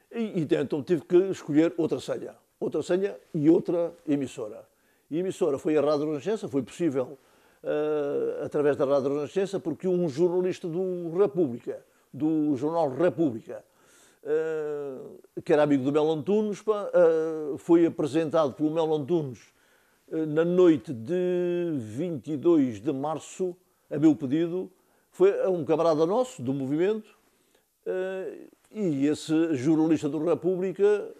E então tive que escolher outra senha e outra emissora. E a emissora foi a Rádio Renascença, foi possível através da Rádio Renascença, porque um jornalista do Jornal República, que era amigo do Melo Antunes, foi apresentado pelo Melo Antunes na noite de 22 de março, a meu pedido, foi um camarada nosso, do movimento, e esse jornalista do República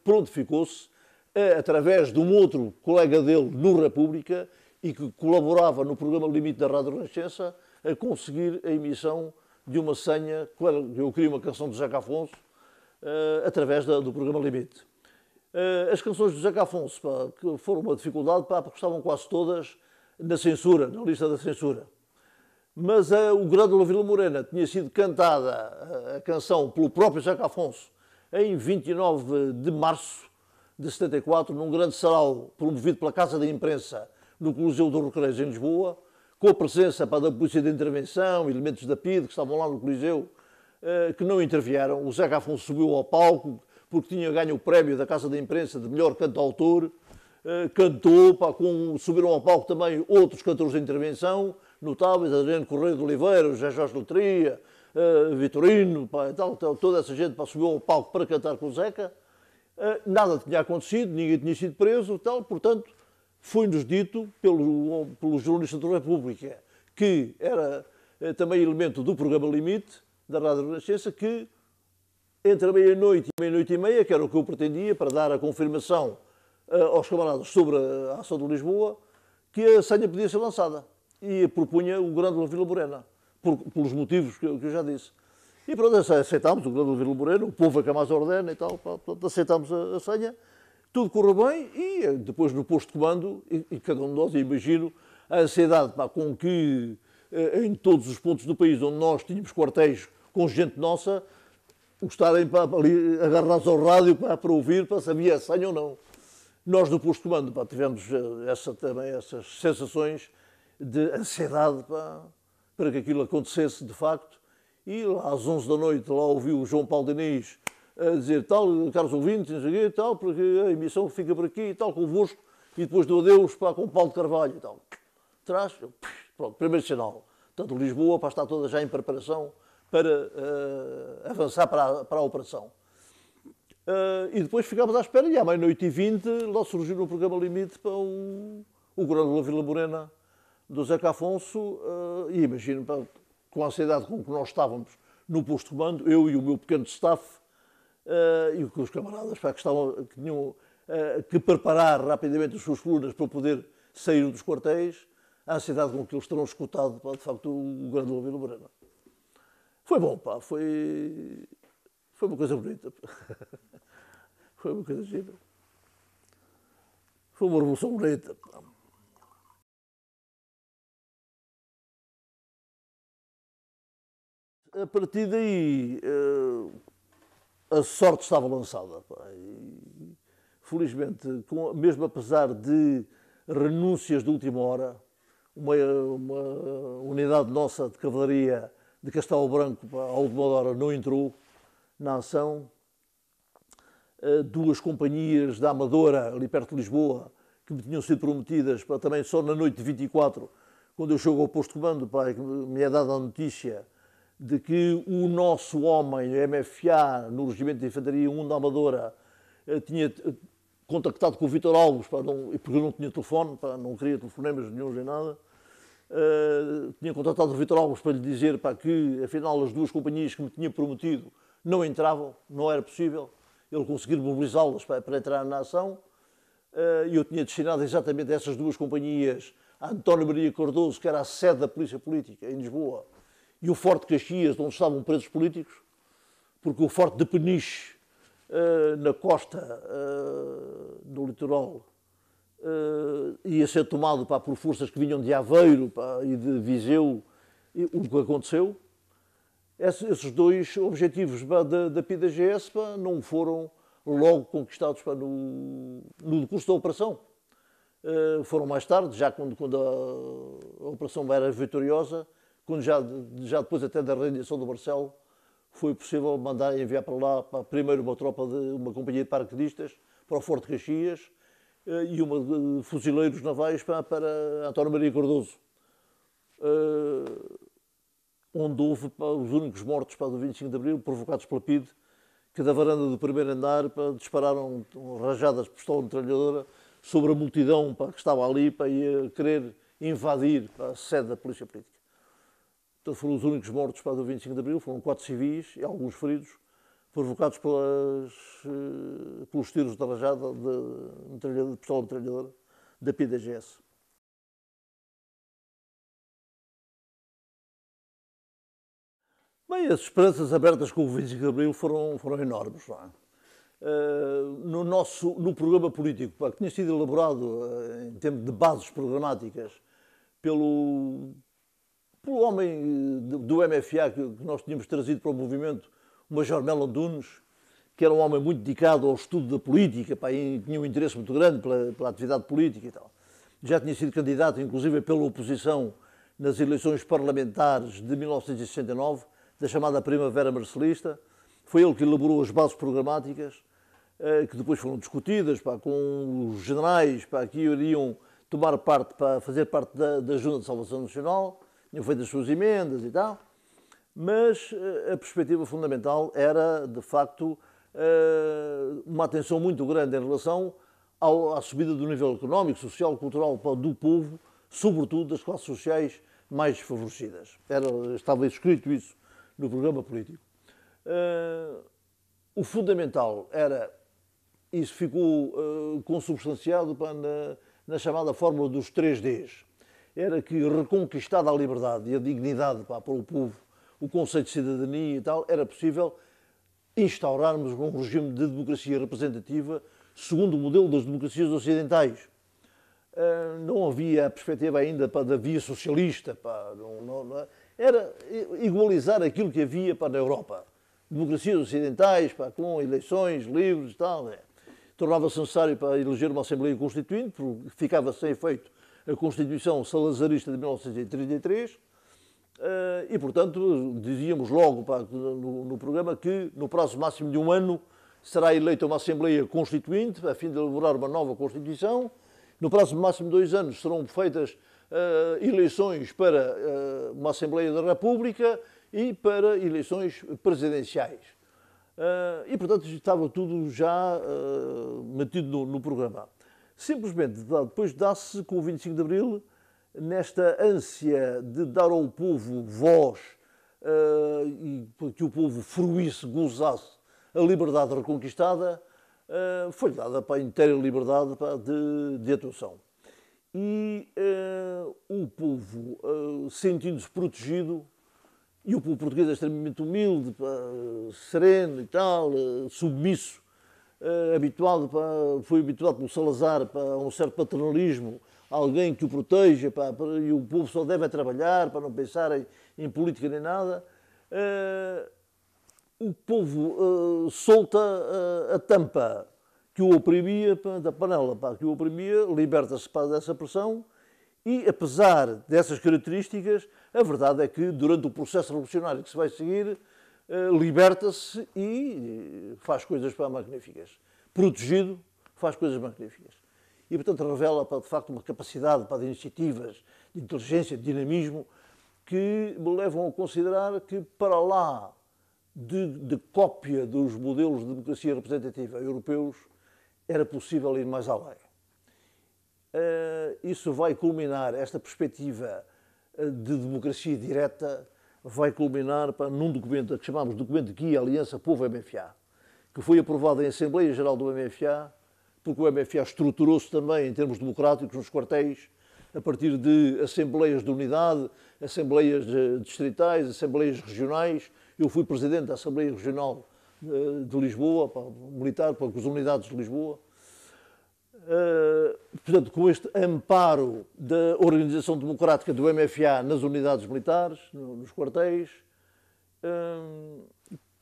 prontificou-se, através de um outro colega dele no República, e que colaborava no programa Limite da Rádio Renascença, a conseguir a emissão de uma senha, eu queria uma canção de Zeca Afonso, através do programa Limite. As canções de Zeca Afonso que foram uma dificuldade, porque estavam quase todas na censura, na lista da censura. Mas o Grândola Vila Morena tinha sido cantada, a canção, pelo próprio Zeca Afonso, em 29 de março de 74, num grande sarau promovido pela Casa da Imprensa, no Coliseu do Recreios, em Lisboa, com a presença da Polícia de Intervenção, elementos da PIDE, que estavam lá no Coliseu, que não intervieram. O Zeca Afonso subiu ao palco, porque tinha ganho o prémio da Casa da Imprensa de melhor cantautor, cantou, subiram ao palco também outros cantores de intervenção, notáveis, Adriano Correia de Oliveira, José Jorge Letria, Vitorino, toda essa gente subiu ao palco para cantar com o Zeca. Nada tinha acontecido, ninguém tinha sido preso, portanto, foi-nos dito pelo jornalista da República, que era também elemento do programa Limite, da Rádio Renascença, que entre a meia-noite e meia-noite e meia, que era o que eu pretendia, para dar a confirmação aos camaradas sobre a ação de Lisboa, que a senha podia ser lançada. E propunha o Grândola Vila Morena, pelos motivos que eu já disse. E pronto, aceitámos o Grândola Vila Morena, o povo é que mais ordena e tal, pronto, aceitámos a senha. Tudo correu bem e depois no posto de comando, e cada um de nós, imagino, a ansiedade com que em todos os pontos do país onde nós tínhamos quartéis com gente nossa, estarem ali agarrados ao rádio para ouvir, para saber a senha ou não. Nós no posto de comando tivemos também essas sensações de ansiedade para que aquilo acontecesse de facto. E lá às 11 da noite lá ouviu o João Paulo Diniz a dizer tal, caros ouvintes, não sei o quê, tal, porque a emissão fica por aqui e tal, convosco, e depois do adeus com o Paulo de Carvalho e tal. Traz, pronto, primeiro sinal. Portanto, Lisboa está toda já em preparação para avançar para a operação. E depois ficámos à espera, e à meia-noite e 20, lá surgiu no programa Limite para o Grândola Vila Morena do Zeca Afonso, e imagino, com a ansiedade com que nós estávamos no posto de comando, eu e o meu pequeno staff, e com os camaradas que tinham que preparar rapidamente as suas colunas para poder sair dos quartéis, a ansiedade com que eles terão escutado, pá, de facto, o grande Louveiro Moreira. Foi bom, pá, foi uma coisa bonita. Foi uma coisa gira. Foi uma revolução bonita. Pá. A partir daí, a sorte estava lançada. Pá, e, felizmente, mesmo apesar de renúncias de última hora, uma unidade nossa de cavalaria de Castelo Branco, pá, à última hora, não entrou na ação. Duas companhias da Amadora, ali perto de Lisboa, que me tinham sido prometidas, pá, também só na noite de 24, quando eu chego ao posto de comando, pá, me é dada a notícia de que o nosso homem, MFA, no Regimento de Infantaria 1 da Amadora, tinha contactado com o Vítor Alves, pá, porque eu não tinha telefone, pá, não queria telefonemas nenhum nem nada. Tinha contactado o Vítor Alves para lhe dizer, pá, que afinal as duas companhias que me tinha prometido não entravam, não era possível ele conseguir mobilizá-las para entrar na ação. E eu tinha destinado exatamente a essas duas companhias a António Maria Cardoso, que era a sede da Polícia Política em Lisboa, e o Forte de Caxias, onde estavam presos políticos, porque o Forte de Peniche, na costa, no litoral, ia ser tomado, pá, por forças que vinham de Aveiro, pá, e de Viseu, e o que aconteceu. Esses dois objetivos, pá, da PIDGS, pá, não foram logo conquistados, pá, no decurso da operação. Foram mais tarde, já quando a operação era vitoriosa, quando já depois até da rendição do Marcelo, foi possível mandar enviar para lá, pá, primeiro uma companhia de paraquedistas para o Forte de Caxias, e uma de fuzileiros navais para António Maria Cardoso, onde houve, pá, os únicos mortos, pá, do 25 de Abril, provocados pela PIDE, que da varanda do primeiro andar, pá, dispararam rajadas de pistola metralhadora sobre a multidão, pá, que estava ali, pá, e a querer invadir, pá, a sede da Polícia Política. Então foram os únicos mortos, pá, do 25 de Abril, foram 4 civis e alguns feridos, provocados pelos tiros de rajada de pistola metralhadora da PIDGS. Bem, as esperanças abertas com o 25 de Abril foram enormes. Não é? No programa político, pá, que tinha sido elaborado em termos de bases programáticas pelo homem do MFA que nós tínhamos trazido para o movimento, o Major Melo Antunes, que era um homem muito dedicado ao estudo da política, pá, e tinha um interesse muito grande pela atividade política e tal. Já tinha sido candidato, inclusive, pela oposição nas eleições parlamentares de 1969, da chamada Primavera Marcelista. Foi ele que elaborou as bases programáticas, que depois foram discutidas, pá, com os generais, pá, que iriam tomar parte, para fazer parte da Junta de Salvação Nacional, tinham feito as suas emendas e tal, mas a perspectiva fundamental era, de facto, uma atenção muito grande em relação à subida do nível económico, social, cultural do povo, sobretudo das classes sociais mais desfavorecidas. Estava escrito isso no programa político. O fundamental era, isso ficou consubstanciado, pá, na chamada fórmula dos 3Ds. Era que, reconquistada a liberdade e a dignidade, pá, para o povo, o conceito de cidadania e tal, era possível instaurarmos um regime de democracia representativa segundo o modelo das democracias ocidentais. Não havia a perspectiva ainda, pá, da via socialista, pá, era igualizar aquilo que havia, pá, na Europa. Democracias ocidentais, pá, com eleições livres e tal. Tornava-se necessário, para eleger uma Assembleia Constituinte, porque ficava sem efeito a Constituição Salazarista de 1933, e, portanto, dizíamos logo, pá, no programa que no prazo máximo de um ano será eleita uma Assembleia Constituinte, a fim de elaborar uma nova Constituição. No prazo máximo de 2 anos serão feitas eleições para uma Assembleia da República e para eleições presidenciais. E, portanto, estava tudo já metido no programa. Simplesmente, depois dá-se com o 25 de Abril, nesta ânsia de dar ao povo voz e que o povo fruísse, gozasse a liberdade reconquistada, foi dada para a inteira liberdade, pá, de atuação. E o povo, sentindo-se protegido, e o povo português é extremamente humilde, pá, sereno e tal, submisso, foi habituado pelo Salazar a um certo paternalismo, alguém que o proteja, pá, e o povo só deve trabalhar para não pensar em política nem nada. O povo solta a tampa que o oprimia, pá, da panela, pá, que o oprimia, liberta-se dessa pressão e, apesar dessas características, a verdade é que durante o processo revolucionário que se vai seguir, liberta-se e faz coisas, pá, magníficas. Protegido, faz coisas magníficas. E, portanto, revela, pá, de facto, uma capacidade, pá, de iniciativas, de inteligência, de dinamismo, que me levam a considerar que, para lá de cópia dos modelos de democracia representativa europeus, era possível ir mais além. Isso vai culminar, esta perspectiva de democracia direta, vai culminar, pá, num documento que chamamos de Documento de Guia Aliança Povo-MFA, que foi aprovado em Assembleia Geral do MFA, porque o MFA estruturou-se também em termos democráticos nos quartéis, a partir de assembleias de unidade, assembleias distritais, assembleias regionais. Eu fui presidente da Assembleia Regional de Lisboa, militar, com as unidades de Lisboa. Portanto, com este amparo da organização democrática do MFA nas unidades militares, nos quartéis,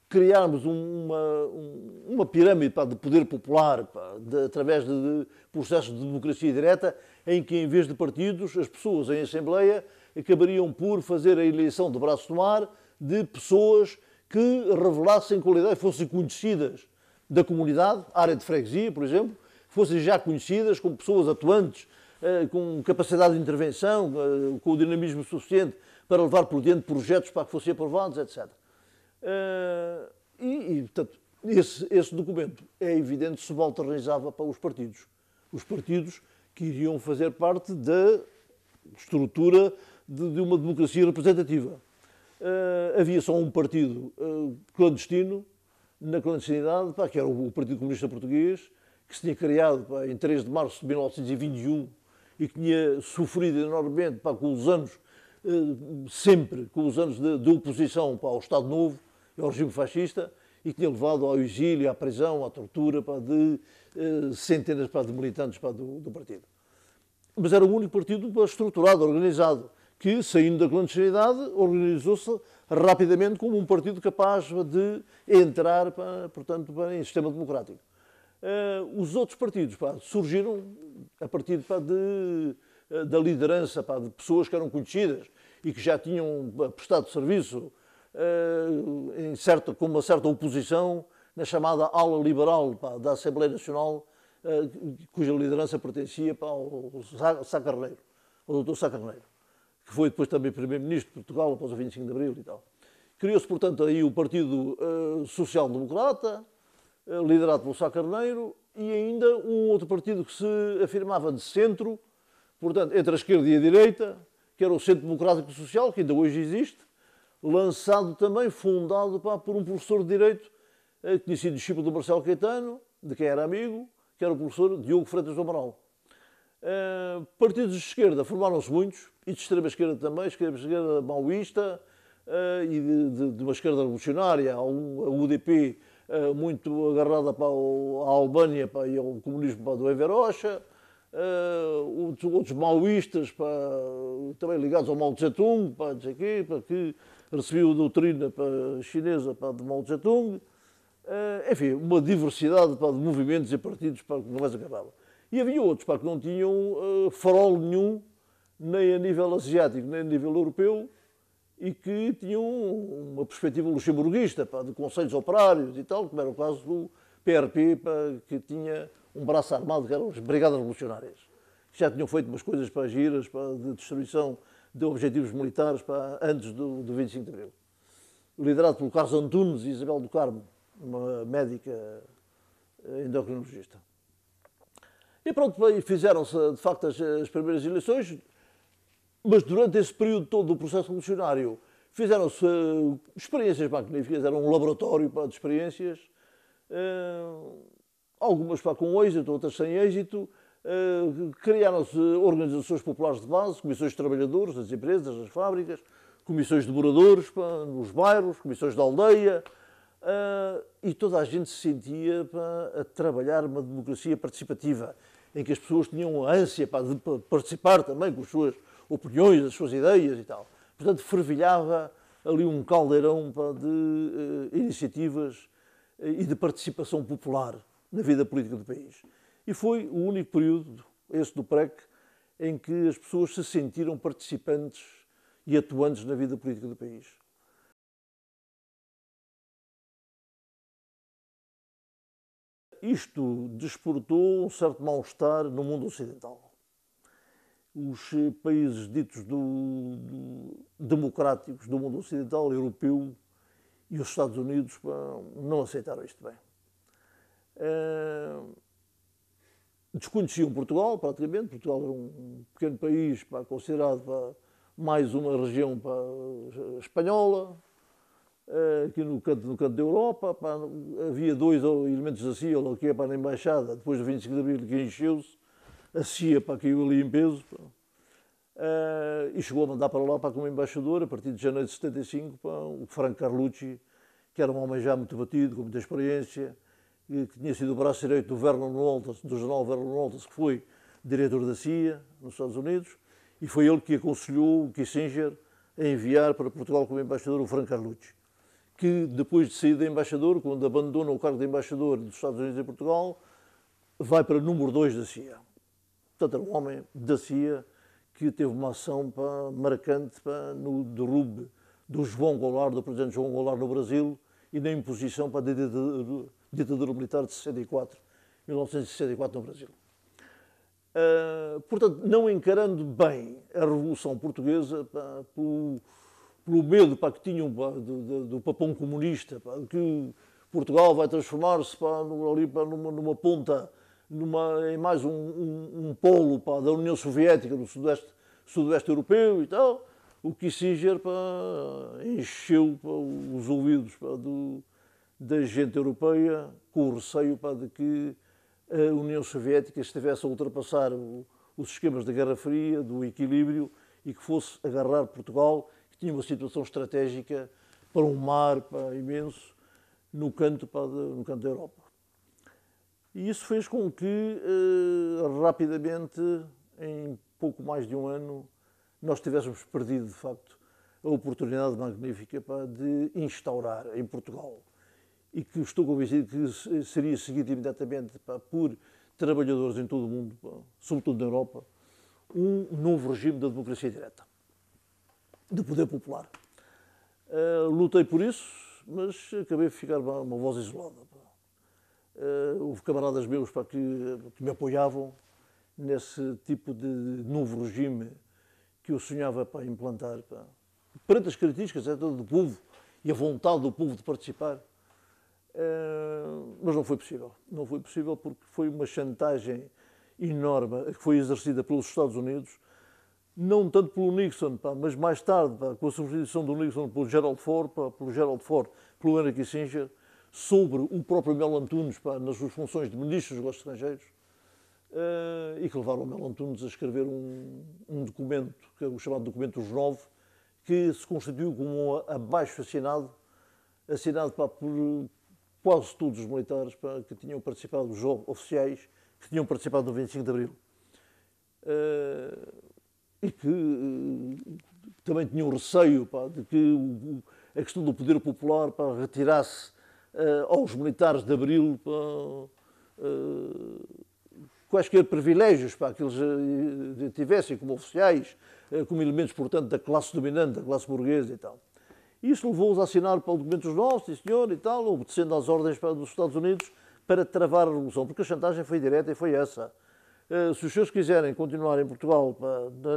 criarmos uma pirâmide, pá, de poder popular, pá, através de processos de democracia direta, em que, em vez de partidos, as pessoas em Assembleia acabariam por fazer a eleição de braço no ar de pessoas que revelassem qualidade, fossem conhecidas da comunidade, área de freguesia, por exemplo, fossem já conhecidas como pessoas atuantes, com capacidade de intervenção, com o dinamismo suficiente para levar por diante projetos para que fossem aprovados, etc. Portanto, esse documento, é evidente, se voltarizava para os partidos. Os partidos que iriam fazer parte da estrutura de uma democracia representativa. Havia só um partido clandestino, na clandestinidade, pá, que era o Partido Comunista Português, que se tinha criado, pá, em 3 de março de 1921 e que tinha sofrido enormemente, pá, com os anos, sempre com os anos de oposição, pá, ao Estado Novo, ao regime fascista, e que tinha levado ao exílio, à prisão, à tortura, pá, de centenas, pá, de militantes, pá, do partido. Mas era o único partido, pá, estruturado, organizado, que, saindo da clandestinidade, organizou-se rapidamente como um partido capaz de entrar, pá, portanto, pá, em sistema democrático. Os outros partidos, pá, surgiram a partir, pá, da liderança, pá, de pessoas que eram conhecidas e que já tinham, pá, prestado serviço com uma certa oposição na chamada ala liberal, pá, da Assembleia Nacional, cuja liderança pertencia, pá, ao Sá Carneiro, ao Dr. Sá Carneiro, que foi depois também Primeiro-Ministro de Portugal após o 25 de Abril e tal. Criou-se, portanto, aí o Partido Social Democrata, liderado pelo Sá Carneiro, e ainda um outro partido que se afirmava de centro, portanto, entre a esquerda e a direita, que era o Centro Democrático Social, que ainda hoje existe, lançado também, fundado, pá, por um professor de Direito, que tinha sido discípulo do Marcelo Caetano, de quem era amigo, que era o professor Diogo Freitas do Amaral. Partidos de esquerda formaram-se muitos, e de extrema esquerda também, esquerda maoísta, e de uma esquerda revolucionária, a UDP, muito agarrada para a Albânia, pá, e ao comunismo, pá, do Enver Hoxha, outros maoístas, pá, também ligados ao Mao Tse-tung, pá, que recebeu a doutrina, pá, chinesa, pá, de Mao Tse-tung. Enfim, uma diversidade, pá, de movimentos e partidos, pá, que não mais acabava. E havia outros, pá, que não tinham farol nenhum, nem a nível asiático, nem a nível europeu, e que tinham uma perspectiva luxemburguista, pá, de conselhos operários e tal, como era o caso do PRP, pá, que tinha um braço armado, que eram as Brigadas Revolucionárias. Já tinham feito umas coisas, pá, giras, pá, de destruição de objetivos militares, pá, antes do 25 de Abril. Liderado por Carlos Antunes e Isabel do Carmo, uma médica endocrinologista. E pronto, fizeram-se, de facto, as primeiras eleições, mas durante esse período todo do processo revolucionário fizeram-se experiências magníficas, era um laboratório, pá, de experiências, algumas, pá, com êxito, outras sem êxito. Criaram-se organizações populares de base, comissões de trabalhadores das empresas, das fábricas, comissões de moradores nos bairros, comissões de aldeia, e toda a gente se sentia a trabalhar uma democracia participativa, em que as pessoas tinham a ânsia de participar também com as suas opiniões, as suas ideias e tal. Portanto, fervilhava ali um caldeirão de iniciativas e de participação popular na vida política do país. E foi o único período, esse do PREC, em que as pessoas se sentiram participantes e atuantes na vida política do país. Isto desportou um certo mal-estar no mundo ocidental. Os países ditos democráticos do mundo ocidental, europeu e os Estados Unidos não aceitaram isto bem. Desconheciam Portugal, praticamente. Portugal era um pequeno país considerado mais uma região espanhola, aqui no canto da Europa. Havia dois elementos da CIA, que é na Embaixada, depois do 25 de Abril, que encheu-se. A CIA caiu ali em peso. E chegou a mandar para lá como embaixador, a partir de janeiro de 75, o Franco Carlucci, que era um homem já muito batido, com muita experiência, que tinha sido o braço direito do Vernon Walters, do general Vernon Walters, que foi diretor da CIA nos Estados Unidos, e foi ele que aconselhou o Kissinger a enviar para Portugal como embaixador o Franco Carlucci, que depois de sair de embaixador, quando abandona o cargo de embaixador dos Estados Unidos em Portugal, vai para número 2 da CIA. Portanto, era um homem da CIA que teve uma ação marcante no derrube do João Goulart, do presidente João Goulart no Brasil, e na imposição da ditadura militar de 1964 no Brasil. Portanto, não encarando bem a Revolução Portuguesa, pelo medo que tinham do papão comunista, que Portugal vai transformar-se numa ponta, em mais um polo da União Soviética, do sudoeste europeu e tal, o Kissinger encheu os ouvidos da gente europeia com o receio de que a União Soviética estivesse a ultrapassar os esquemas da Guerra Fria, do equilíbrio, e que fosse agarrar Portugal, que tinha uma situação estratégica para um mar imenso no canto da Europa. E isso fez com que, rapidamente, em pouco mais de um ano, nós tivéssemos perdido, de facto, a oportunidade magnífica de instaurar em Portugal, e que estou convencido que seria seguido imediatamente por trabalhadores em todo o mundo, sobretudo na Europa, um novo regime da democracia direta, de poder popular. Lutei por isso, mas acabei de ficar uma voz isolada. Houve camaradas meus que me apoiavam nesse tipo de novo regime que eu sonhava implantar, perante as características do povo e a vontade do povo de participar. Mas não foi possível. Não foi possível porque foi uma chantagem enorme que foi exercida pelos Estados Unidos, não tanto pelo Nixon, mas mais tarde, com a substituição do Nixon pelo Gerald Ford, pelo Henry Kissinger, sobre o próprio Melo Antunes, nas suas funções de ministro dos negócios estrangeiros, e que levaram o Melo Antunes a escrever um documento, que é o chamado Documento dos 9, que se constituiu como um abaixo-assinado, assinado por quase todos os militares que tinham participado, os oficiais que tinham participado no 25 de Abril. E que também tinham receio de que a questão do poder popular retirasse aos militares de Abril quaisquer privilégios que eles tivessem como oficiais, como elementos, portanto, da classe dominante, da classe burguesa e tal. Isso levou-os a assinar para o documento dos nossos, sim senhor, e tal, obedecendo às ordens dos Estados Unidos para travar a revolução, porque a chantagem foi direta e foi essa. Se os senhores quiserem continuar em Portugal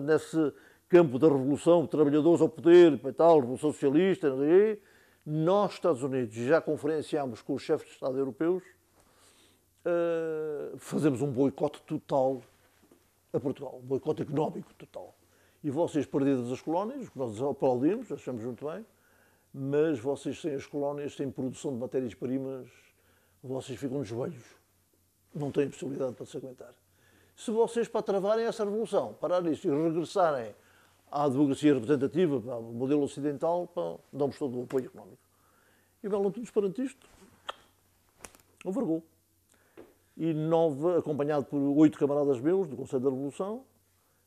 nesse campo da revolução, trabalhadores ao poder, e tal, revolução socialista, nós, Estados Unidos, já conferenciámos com os chefes de Estado europeus, fazemos um boicote total a Portugal, um boicote económico total. E vocês, perdidas as colónias, que nós aplaudimos, achamos muito bem, mas vocês sem as colónias, sem produção de matérias-primas, vocês ficam nos joelhos. Não têm possibilidade para se aguentar. se vocês para travarem essa revolução, pararem isto e regressarem à democracia representativa, ao modelo ocidental, damos todo o apoio económico. E o Melo Antunes, perante isto, envergou. E acompanhado por 8 camaradas meus do Conselho da Revolução,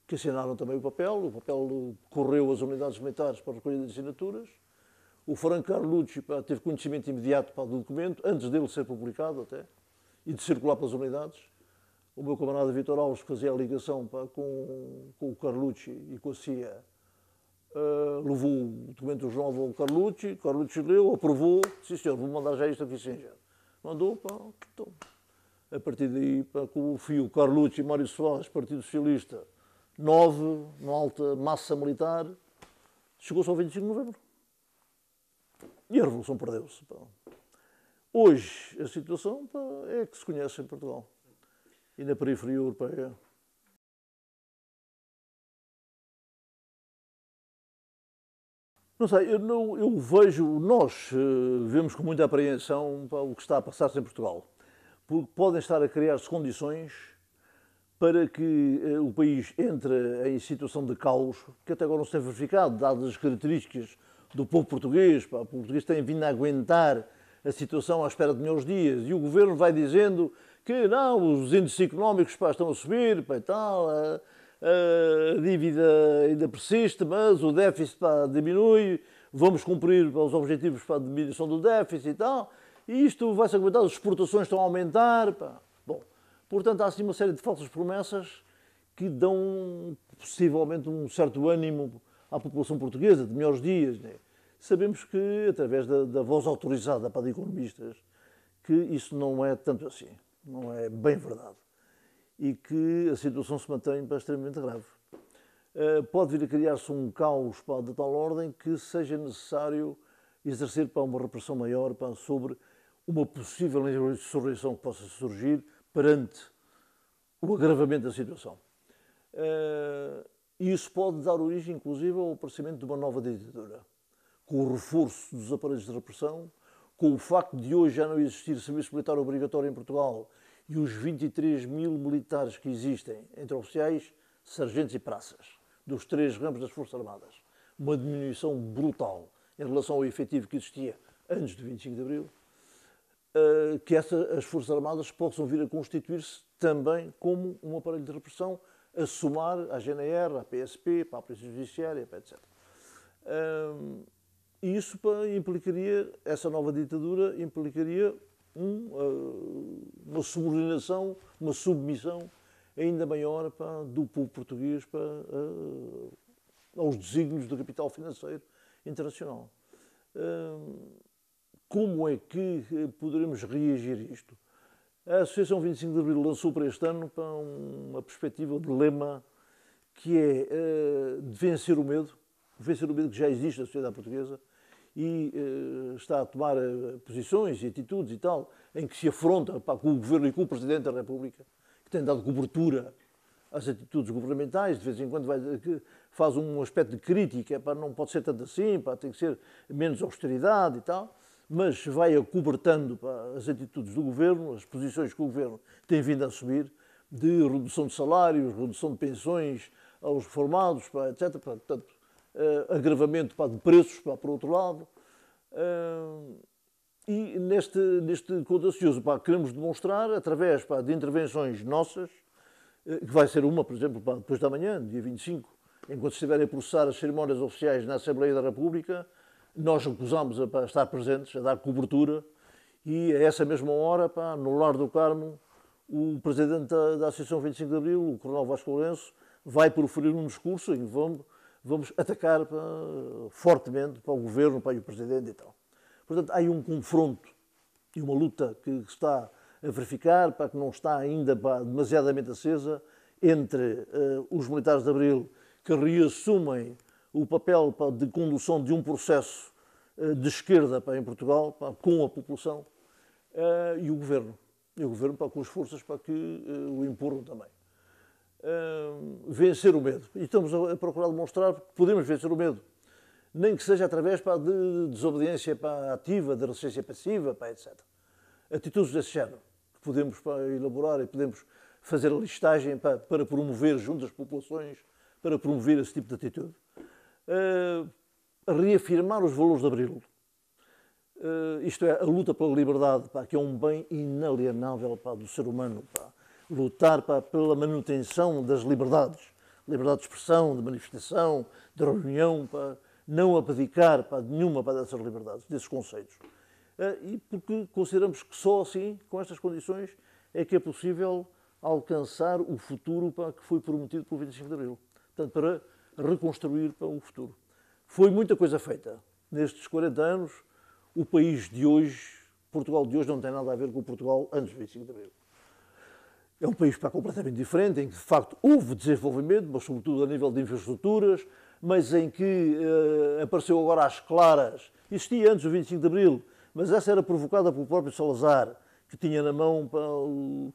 que assinaram também o papel correu às unidades militares para a recolha de assinaturas. O Franco Carlucci teve conhecimento imediato do documento, antes dele ser publicado até, e de circular pelas unidades. O meu camarada Vítor Alves, que fazia a ligação com o Carlucci e com a CIA, levou o documento do jornal ao Carlucci leu, aprovou, sim senhor, vou mandar já isto a Kissinger. Mandou, então. A partir daí, com o fio Carlucci e Mário Soares, Partido Socialista, 9, na alta massa militar, chegou-se ao 25 de novembro. E a Revolução perdeu-se. Hoje, a situação é que se conhece em Portugal e na periferia europeia. Não sei, eu vejo, nós vemos com muita apreensão o que está a passar-se em Portugal, porque podem estar a criar-se condições para que o país entre em situação de caos, que até agora não se tem verificado, dadas as características do povo português. O português tem vindo a aguentar a situação à espera de melhores dias, e o governo vai dizendo que não, os índices económicos estão a subir e tal, a dívida ainda persiste, mas o déficit diminui, vamos cumprir os objetivos para a diminuição do déficit e tal, e isto vai-se aguentar, as exportações estão a aumentar. Bom, portanto, há assim uma série de falsas promessas que dão possivelmente um certo ânimo à população portuguesa, de melhores dias. Né? Sabemos que, através da voz autorizada para economistas, que isso não é tanto assim, não é bem verdade. E que a situação se mantém extremamente grave. Pode vir a criar-se um caos de tal ordem que seja necessário exercer uma repressão maior sobre uma possível insurreição que possa surgir perante o agravamento da situação. E isso pode dar origem, inclusive, ao aparecimento de uma nova ditadura, com o reforço dos aparelhos de repressão, com o facto de hoje já não existir serviço militar obrigatório em Portugal e os 23 mil militares que existem, entre oficiais, sargentos e praças, dos 3 ramos das Forças Armadas. Uma diminuição brutal em relação ao efetivo que existia antes do 25 de Abril, que as Forças Armadas possam vir a constituir-se também como um aparelho de repressão, a somar à GNR, à PSP, para a Polícia Judiciária, etc. E isso implicaria, essa nova ditadura implicaria uma subordinação, uma submissão ainda maior do povo português aos desígnios do capital financeiro internacional. Como é que poderemos reagir a isto? A Associação 25 de Abril lançou para este ano uma perspectiva de lema que é de vencer o medo que já existe na sociedade portuguesa e está a tomar posições e atitudes e tal, em que se afronta com o Governo e com o Presidente da República, que tem dado cobertura às atitudes governamentais, de vez em quando faz um aspecto de crítica, não pode ser tanto assim, tem que ser menos austeridade e tal, mas vai acobertando as atitudes do Governo, as posições que o Governo tem vindo a assumir, de redução de salários, redução de pensões aos reformados, etc. Portanto, agravamento de preços, por outro lado. E neste contencioso queremos demonstrar, através de intervenções nossas, que vai ser uma, por exemplo, depois da manhã, dia 25, enquanto estiverem a processar as cerimónias oficiais na Assembleia da República, nós recusamos a estar presentes, a dar cobertura, e a essa mesma hora, no Lar do Carmo, o Presidente da Associação 25 de Abril, o Coronel Vasco Lourenço, vai proferir um discurso em que vamos atacar fortemente para o Governo, para o Presidente e tal. Portanto, há aí um confronto e uma luta que está a verificar, que não está ainda demasiadamente acesa, entre os militares de Abril, que reassumem o papel de condução de um processo de esquerda em Portugal, com a população, e o Governo. E o Governo com as forças que o empurram também. Vencer o medo. E estamos a procurar demonstrar que podemos vencer o medo. Nem que seja através de desobediência ativa, de resistência passiva, etc. Atitudes desse género que podemos elaborar e podemos fazer a listagem para promover junto às populações, para promover esse tipo de atitude. Reafirmar os valores de Abril. Isto é, a luta pela liberdade, pá, que é um bem inalienável, pá, do ser humano. Pá. Lutar, pá, pela manutenção das liberdades. Liberdade de expressão, de manifestação, de reunião, pá, não abdicar, pá, de nenhuma, pá, dessas liberdades, desses conceitos. E porque consideramos que só assim, com estas condições, é que é possível alcançar o futuro, pá, que foi prometido pelo 25 de Abril. Portanto, para reconstruir, pá, o futuro. Foi muita coisa feita. Nestes 40 anos, o país de hoje, Portugal de hoje, não tem nada a ver com o Portugal antes do 25 de Abril. É um país, pá, completamente diferente, em que de facto houve desenvolvimento, mas sobretudo a nível de infraestruturas, mas em que apareceu agora às claras, existia antes do 25 de Abril, mas essa era provocada pelo próprio Salazar, que tinha na mão, pá,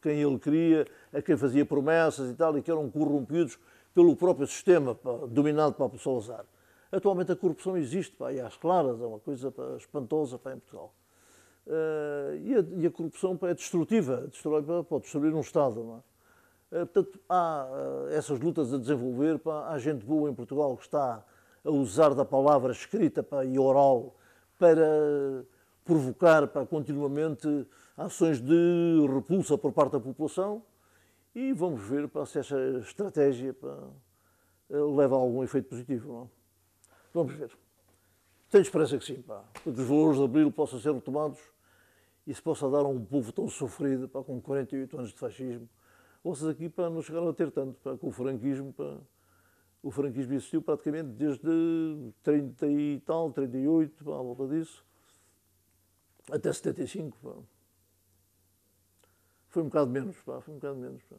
quem ele queria, a quem fazia promessas e tal, e que eram corrompidos pelo próprio sistema, pá, dominado, pá, por Salazar. Atualmente a corrupção existe, pá, e às claras, é uma coisa, pá, espantosa, pá, em Portugal. E a corrupção, pá, é destrutiva, pode destruir um Estado. Não é? Portanto, há essas lutas a desenvolver, pá, há gente boa em Portugal que está a usar da palavra escrita, pá, e oral para provocar, pá, continuamente ações de repulsa por parte da população, e vamos ver, pá, se essa estratégia, pá, leva a algum efeito positivo. Não é? Vamos ver. Tenho esperança que sim, pá, que os valores de Abril possam ser retomados e se possa dar a um povo tão sofrido, pá, com 48 anos de fascismo. Vocês aqui, pá, não chegaram a ter tanto, pá, com o franquismo, pá. O franquismo existiu praticamente desde 30 e tal, 38, pá, à volta disso, até 75, pá. Foi um bocado menos, pá, foi um bocado menos, pá.